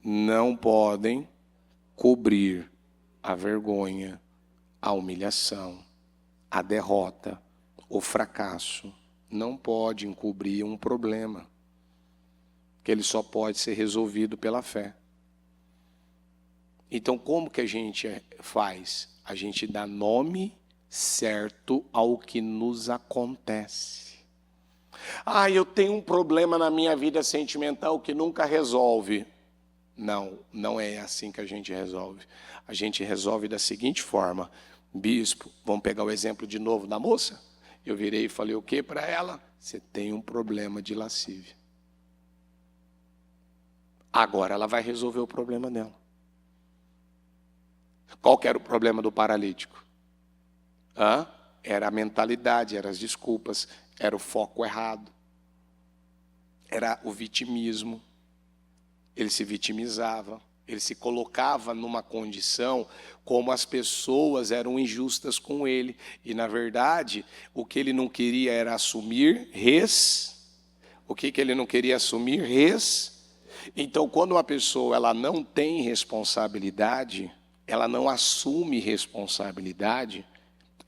não podem cobrir a vergonha, a humilhação, a derrota, o fracasso. Não pode encobrir um problema, que ele só pode ser resolvido pela fé. Então, como que a gente faz? A gente dá nome certo ao que nos acontece. Ah, eu tenho um problema na minha vida sentimental que nunca resolve. Não, não é assim que a gente resolve. A gente resolve da seguinte forma. Bispo, vamos pegar o exemplo de novo da moça? Eu virei e falei o quê para ela? Você tem um problema de lascívia. Agora ela vai resolver o problema dela. Qual que era o problema do paralítico? Era a mentalidade, eram as desculpas, era o foco errado, era o vitimismo. Ele se vitimizava, ele se colocava numa condição como as pessoas eram injustas com ele. E, na verdade, o que ele não queria era assumir O que ele não queria assumir? Então, quando uma pessoa ela não tem responsabilidade, ela não assume responsabilidade,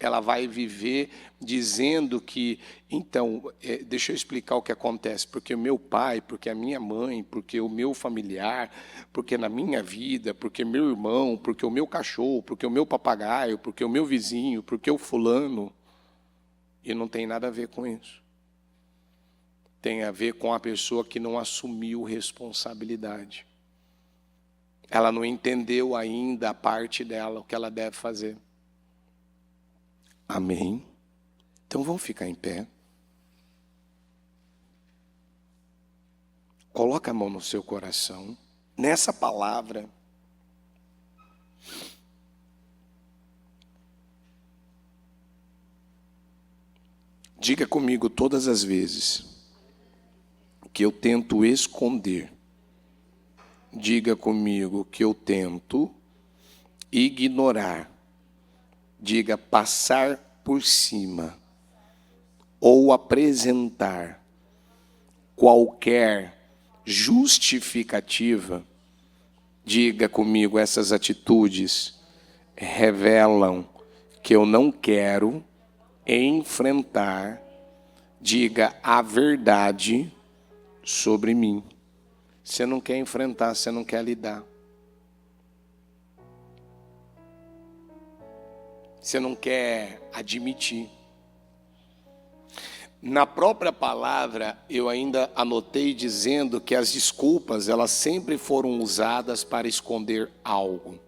ela vai viver dizendo que, então, deixa eu explicar o que acontece, porque o meu pai, porque a minha mãe, porque o meu familiar, porque na minha vida, porque meu irmão, porque o meu cachorro, porque o meu papagaio, porque o meu vizinho, porque o fulano, e não tem nada a ver com isso. Tem a ver com a pessoa que não assumiu responsabilidade. Ela não entendeu ainda a parte dela, o que ela deve fazer. Amém? Então vamos ficar em pé. Coloca a mão no seu coração. Nessa palavra, diga comigo todas as vezes que eu tento esconder. Diga comigo que eu tento ignorar, diga passar por cima, ou apresentar qualquer justificativa, diga comigo, essas atitudes revelam que eu não quero enfrentar, diga, a verdade sobre mim. Você não quer enfrentar, você não quer lidar. Você não quer admitir. Na própria palavra, eu ainda anotei dizendo que as desculpas, elas sempre foram usadas para esconder algo.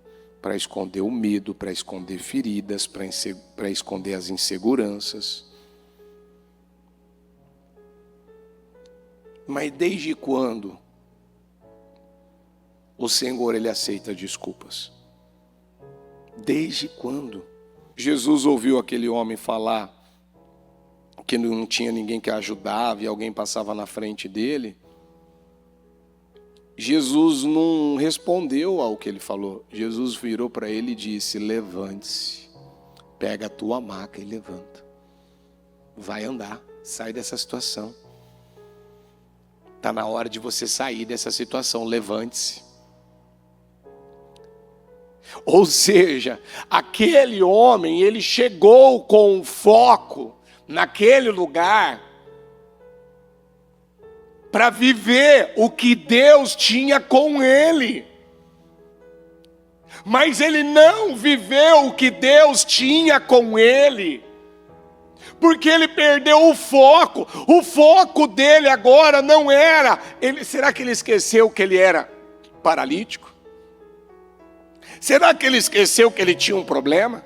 Para esconder o medo, para esconder feridas, para esconder as inseguranças. Mas desde quando o Senhor, Ele aceita desculpas? Desde quando? Jesus ouviu aquele homem falar que não tinha ninguém que ajudava e alguém passava na frente dele. Jesus não respondeu ao que ele falou. Jesus virou para ele e disse: levante-se, pega a tua maca e levanta. Vai andar, sai dessa situação. Está na hora de você sair dessa situação, levante-se. Ou seja, aquele homem, ele chegou com foco naquele lugar para viver o que Deus tinha com ele. Mas ele não viveu o que Deus tinha com ele, porque ele perdeu o foco. O foco dele agora não era... será que ele esqueceu que ele era paralítico? Será que ele esqueceu que ele tinha um problema?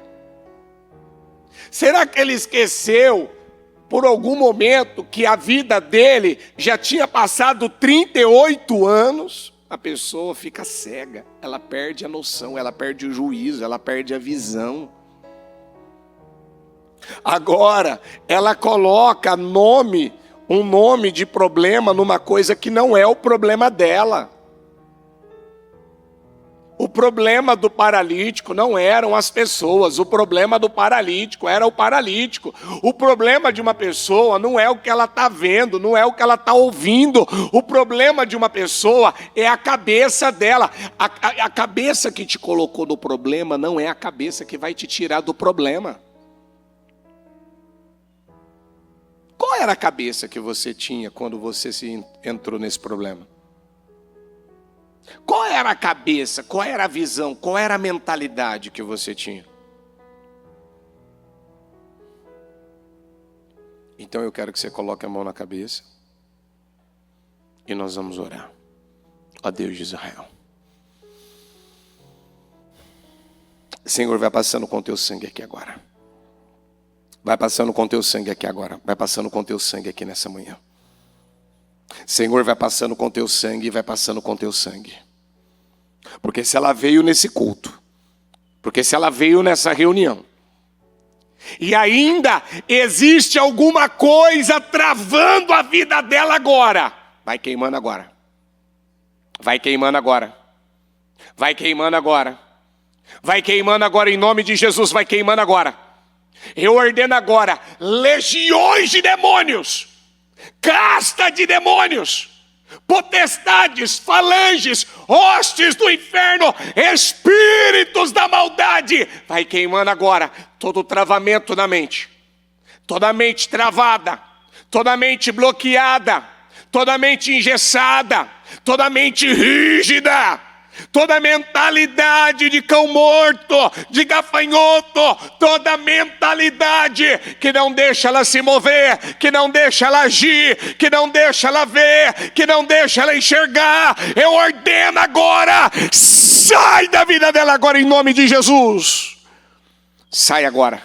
Será que ele esqueceu, por algum momento, que a vida dele já tinha passado 38 anos? A pessoa fica cega, ela perde a noção, ela perde o juízo, ela perde a visão. Agora, ela coloca um nome de problema numa coisa que não é o problema dela. O problema do paralítico não eram as pessoas, o problema do paralítico era o paralítico. O problema de uma pessoa não é o que ela está vendo, não é o que ela está ouvindo. O problema de uma pessoa é a cabeça dela. A cabeça que te colocou no problema não é a cabeça que vai te tirar do problema. Qual era a cabeça que você tinha quando você entrou nesse problema? Qual era a cabeça, qual era a visão, qual era a mentalidade que você tinha? Então eu quero que você coloque a mão na cabeça e nós vamos orar. Ó Deus de Israel. Senhor, vai passando com teu sangue aqui agora. Vai passando com teu sangue aqui agora. Vai passando com teu sangue aqui nessa manhã. Senhor, vai passando com teu sangue e vai passando com teu sangue. Porque se ela veio nesse culto, porque se ela veio nessa reunião, e ainda existe alguma coisa travando a vida dela agora, vai queimando agora. Vai queimando agora. Vai queimando agora. Vai queimando agora em nome de Jesus, vai queimando agora. Eu ordeno agora legiões de demônios, casta de demônios, potestades, falanges, hostes do inferno, espíritos da maldade. Vai queimando agora todo o travamento na mente, toda a mente travada, toda a mente bloqueada, toda a mente engessada, toda a mente rígida, toda mentalidade de cão morto, de gafanhoto, toda mentalidade que não deixa ela se mover, que não deixa ela agir, que não deixa ela ver, que não deixa ela enxergar, eu ordeno agora, sai da vida dela agora em nome de Jesus. Sai agora,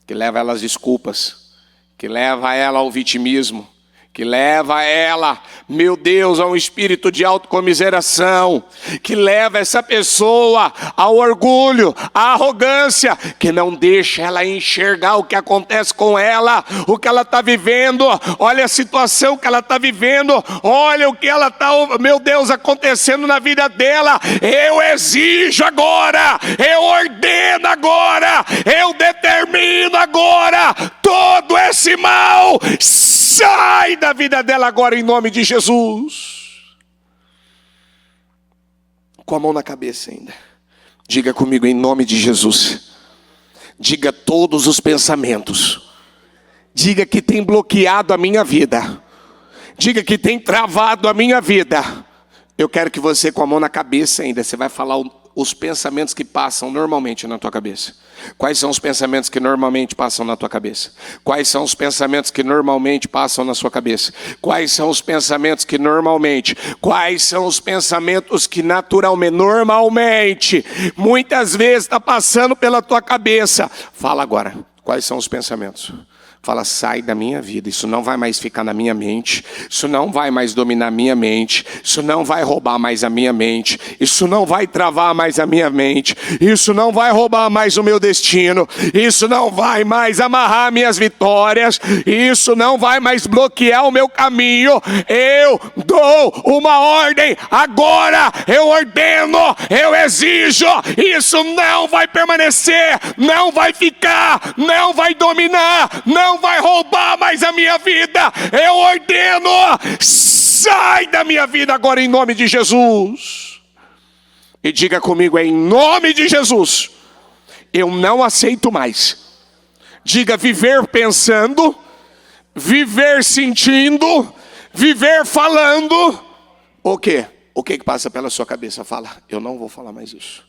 que leva ela às desculpas, que leva ela ao vitimismo, que leva ela Meu Deus, há um espírito de autocomiseração que leva essa pessoa ao orgulho, à arrogância, que não deixa ela enxergar o que acontece com ela, o que ela está vivendo. Olha a situação que ela está vivendo, olha o que ela está, meu Deus, acontecendo na vida dela. Eu exijo agora, eu ordeno agora, eu determino agora, todo esse mal sai da vida dela agora em nome de Jesus. Com a mão na cabeça ainda, diga comigo em nome de Jesus. Diga todos os pensamentos, diga que tem bloqueado a minha vida, diga que tem travado a minha vida. Eu quero que você, com a mão na cabeça ainda, você vai falar os pensamentos que passam normalmente na tua cabeça. Quais são os pensamentos que normalmente passam na tua cabeça? Quais são os pensamentos que normalmente passam na sua cabeça? Quais são os pensamentos que normalmente? Quais são os pensamentos que normalmente, muitas vezes está passando pela tua cabeça? Fala agora, quais são os pensamentos? Fala, sai da minha vida, isso não vai mais ficar na minha mente, isso não vai mais dominar a minha mente, isso não vai roubar mais a minha mente, isso não vai travar mais a minha mente, isso não vai roubar mais o meu destino, isso não vai mais amarrar minhas vitórias, isso não vai mais bloquear o meu caminho. Eu dou uma ordem agora, eu ordeno, eu exijo, isso não vai permanecer, não vai ficar, não vai dominar, não vai roubar mais a minha vida. Eu ordeno, sai da minha vida agora em nome de Jesus. E diga comigo, em nome de Jesus, eu não aceito mais. Diga, viver pensando, viver sentindo, viver falando. O quê? O que passa pela sua cabeça? Fala, eu não vou falar mais isso,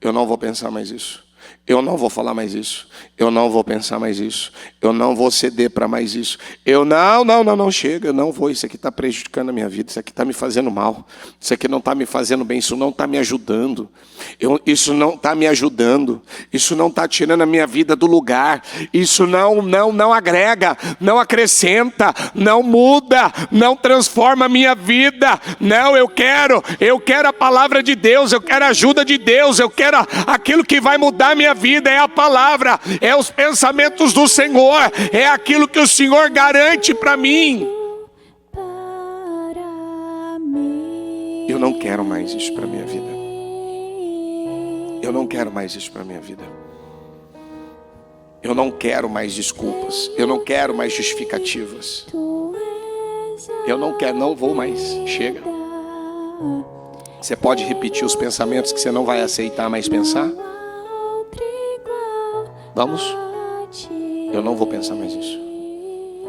eu não vou pensar mais isso, eu não vou falar mais isso, eu não vou pensar mais isso, eu não vou ceder para mais isso, eu não, chega, eu não vou, isso aqui está prejudicando a minha vida, isso aqui está me fazendo mal, isso aqui não está me fazendo bem, isso não está me ajudando, isso não está me ajudando, isso não está tirando a minha vida do lugar, isso não agrega, não acrescenta, não muda, não transforma a minha vida. Não, eu quero a palavra de Deus, eu quero a ajuda de Deus, eu quero aquilo que vai mudar a minha vida, é a palavra, é os pensamentos do Senhor, é aquilo que o Senhor garante para mim. Eu não quero mais isso para minha vida. Eu não quero mais isso para minha vida. Eu não quero mais desculpas. Eu não quero mais justificativas. Eu não quero, não vou mais. Chega. Você pode repetir os pensamentos que você não vai aceitar mais pensar? Vamos? Eu não vou pensar mais isso.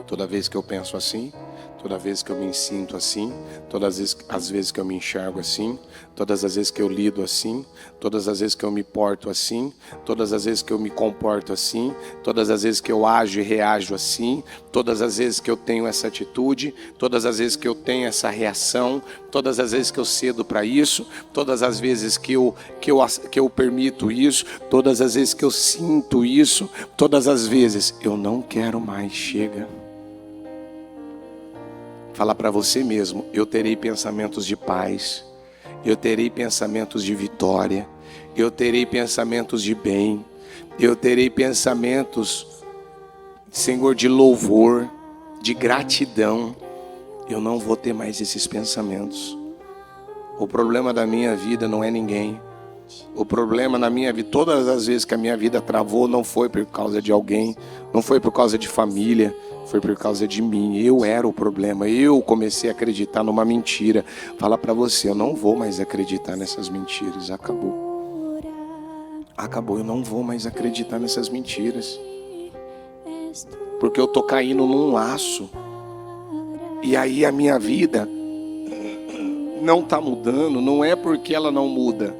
Toda vez que eu penso assim, toda vez que eu me sinto assim, todas as vezes que eu me enxergo assim, todas as vezes que eu lido assim, todas as vezes que eu me porto assim, todas as vezes que eu me comporto assim, todas as vezes que eu ajo e reajo assim, todas as vezes que eu tenho essa atitude, todas as vezes que eu tenho essa reação, todas as vezes que eu cedo para isso, todas as vezes que eu permito isso, todas as vezes que eu sinto isso, todas as vezes eu não quero mais, chega. Fala para você mesmo, eu terei pensamentos de paz, eu terei pensamentos de vitória, eu terei pensamentos de bem, eu terei pensamentos, Senhor, de louvor, de gratidão. Eu não vou ter mais esses pensamentos. O problema da minha vida não é ninguém. O problema na minha vida, todas as vezes que a minha vida travou, não foi por causa de alguém, não foi por causa de família, foi por causa de mim. Eu era o problema, eu comecei a acreditar numa mentira. Fala para você, eu não vou mais acreditar nessas mentiras, acabou. Acabou, eu não vou mais acreditar nessas mentiras. Porque eu tô caindo num laço. E aí a minha vida não tá mudando, não é porque ela não muda.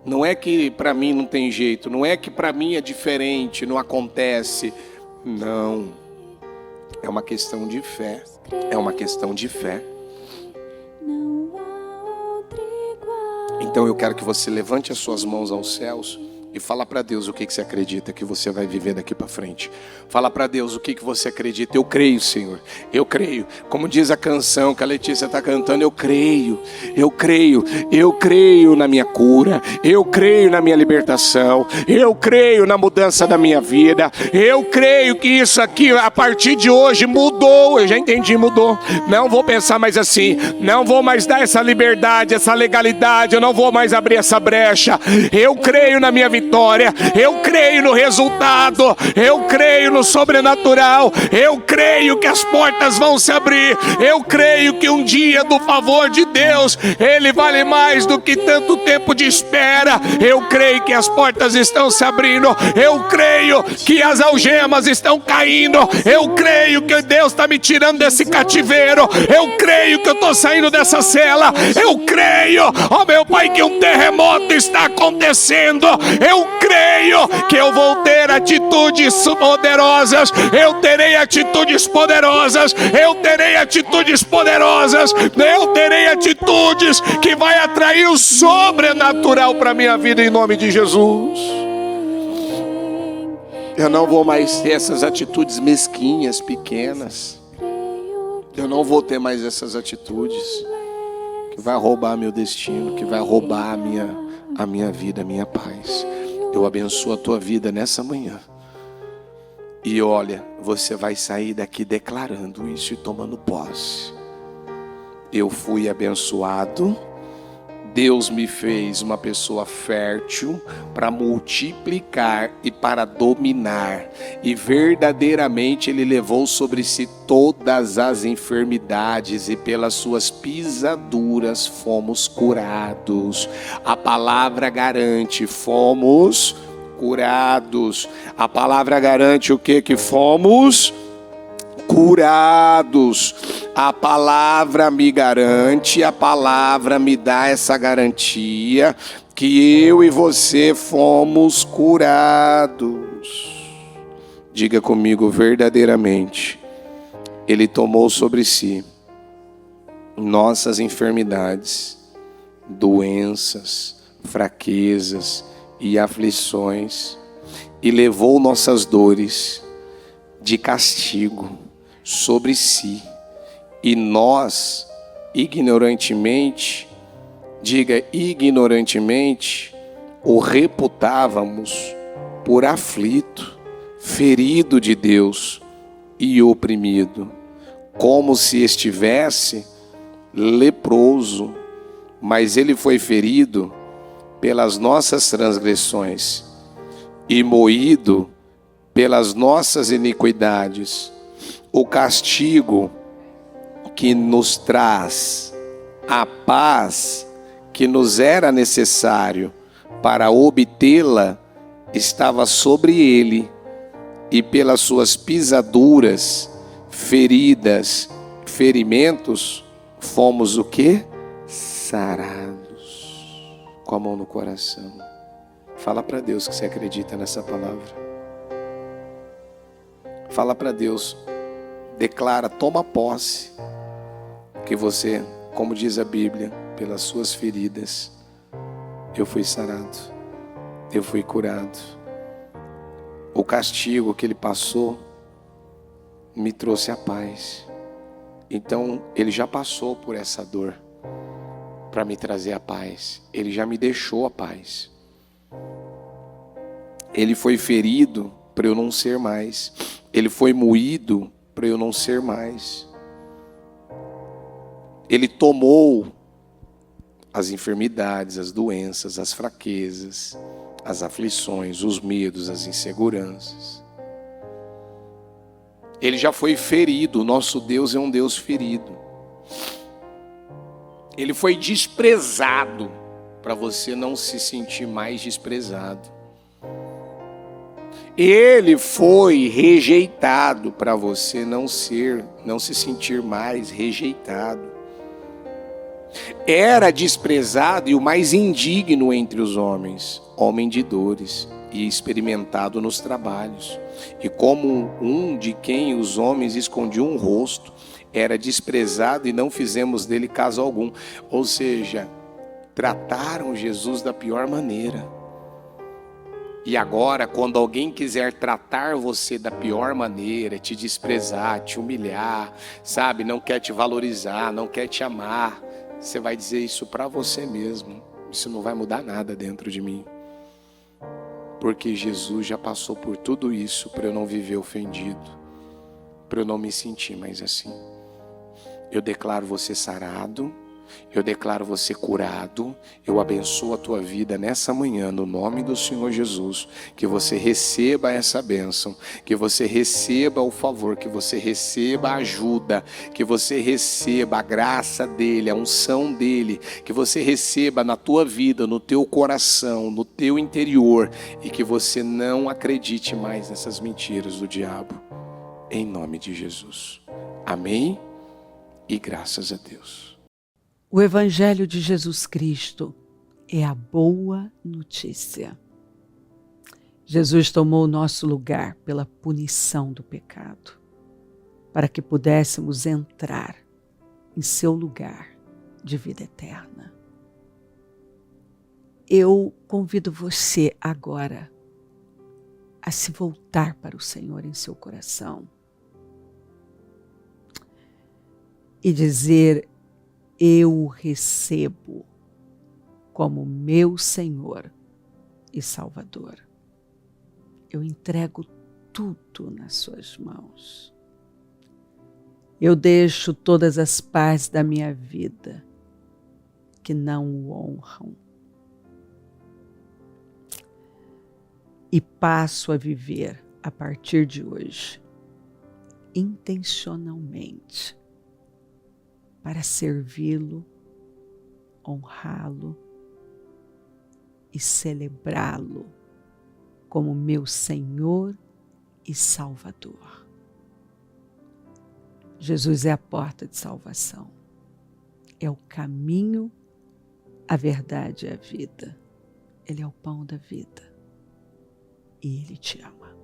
Não é que para mim não tem jeito, não é que para mim é diferente, não acontece. Não. É uma questão de fé. É uma questão de fé. Então eu quero que você levante as suas mãos aos céus E fala para Deus o que você acredita que você vai viver daqui para frente. Fala para Deus o que você acredita. Eu creio, Senhor. Eu creio. Como diz a canção que a Letícia está cantando, eu creio. Eu creio. Eu creio na minha cura. Eu creio na minha libertação. Eu creio na mudança da minha vida. Eu creio que isso aqui, a partir de hoje, mudou. Eu já entendi, mudou. Não vou pensar mais assim. Não vou mais dar essa liberdade, essa legalidade. Eu não vou mais abrir essa brecha. Eu creio na minha vitória. Eu creio no resultado. Eu creio no sobrenatural. Eu creio que as portas vão se abrir. Eu creio que um dia do favor de Deus, ele vale mais do que tanto tempo de espera. Eu creio que as portas estão se abrindo. Eu creio que as algemas estão caindo. Eu creio que Deus está me tirando desse cativeiro. Eu creio que eu estou saindo dessa cela. Eu creio, ó meu Pai, que um terremoto está acontecendo. Eu creio que eu vou ter atitudes poderosas. Eu terei atitudes poderosas. Eu terei atitudes poderosas. Eu terei atitudes que vai atrair o sobrenatural para a minha vida em nome de Jesus. Eu não vou mais ter essas atitudes mesquinhas, pequenas. Eu não vou ter mais essas atitudes que vai roubar meu destino, que vai roubar a minha vida, a minha paz. Eu abençoo a tua vida nessa manhã. E olha, você vai sair daqui declarando isso e tomando posse. Eu fui abençoado. Deus me fez uma pessoa fértil para multiplicar e para dominar. E verdadeiramente Ele levou sobre si todas as enfermidades e pelas suas pisaduras fomos curados. A palavra garante, fomos curados. A palavra garante o que? Que fomos curados. A palavra me garante, a palavra me dá essa garantia que eu e você fomos curados. Diga comigo, verdadeiramente, Ele tomou sobre si nossas enfermidades, doenças, fraquezas e aflições e levou nossas dores de castigo sobre si, e nós ignorantemente, diga ignorantemente, o reputávamos por aflito, ferido de Deus e oprimido, como se estivesse leproso, mas ele foi ferido pelas nossas transgressões e moído pelas nossas iniquidades. O castigo que nos traz a paz que nos era necessário para obtê-la estava sobre ele, e pelas suas pisaduras, feridas, ferimentos, fomos o quê? Sarados. Com a mão no coração. Fala para Deus que você acredita nessa palavra. Fala para Deus, declara, toma posse, que você, como diz a Bíblia, pelas suas feridas, eu fui sarado, eu fui curado. O castigo que Ele passou me trouxe a paz. Então, Ele já passou por essa dor para me trazer a paz. Ele já me deixou a paz. Ele foi ferido para eu não ser mais. Ele foi moído para eu não ser mais. Ele tomou as enfermidades, as doenças, as fraquezas, as aflições, os medos, as inseguranças. Ele já foi ferido. O nosso Deus é um Deus ferido. Ele foi desprezado para você não se sentir mais desprezado. Ele foi rejeitado para você não se sentir mais rejeitado. Era desprezado e o mais indigno entre os homens, homem de dores e experimentado nos trabalhos. E como um de quem os homens escondiam um rosto, era desprezado e não fizemos dele caso algum. Ou seja, trataram Jesus da pior maneira. E agora, quando alguém quiser tratar você da pior maneira, te desprezar, te humilhar, sabe, não quer te valorizar, não quer te amar, você vai dizer isso para você mesmo. Isso não vai mudar nada dentro de mim. Porque Jesus já passou por tudo isso para eu não viver ofendido, para eu não me sentir mais assim. Eu declaro você sarado, eu declaro você curado, eu abençoo a tua vida nessa manhã, no nome do Senhor Jesus, que você receba essa bênção, que você receba o favor, que você receba a ajuda, que você receba a graça dEle, a unção dEle, que você receba na tua vida, no teu coração, no teu interior, e que você não acredite mais nessas mentiras do diabo, em nome de Jesus. Amém? E graças a Deus. O Evangelho de Jesus Cristo é a boa notícia. Jesus tomou o nosso lugar pela punição do pecado, para que pudéssemos entrar em seu lugar de vida eterna. Eu convido você agora a se voltar para o Senhor em seu coração e dizer: eu o recebo como meu Senhor e Salvador. Eu entrego tudo nas suas mãos. Eu deixo todas as partes da minha vida que não o honram e passo a viver a partir de hoje intencionalmente para servi-lo, honrá-lo e celebrá-lo como meu Senhor e Salvador. Jesus é a porta de salvação, é o caminho, a verdade e a vida. Ele é o pão da vida e Ele te ama.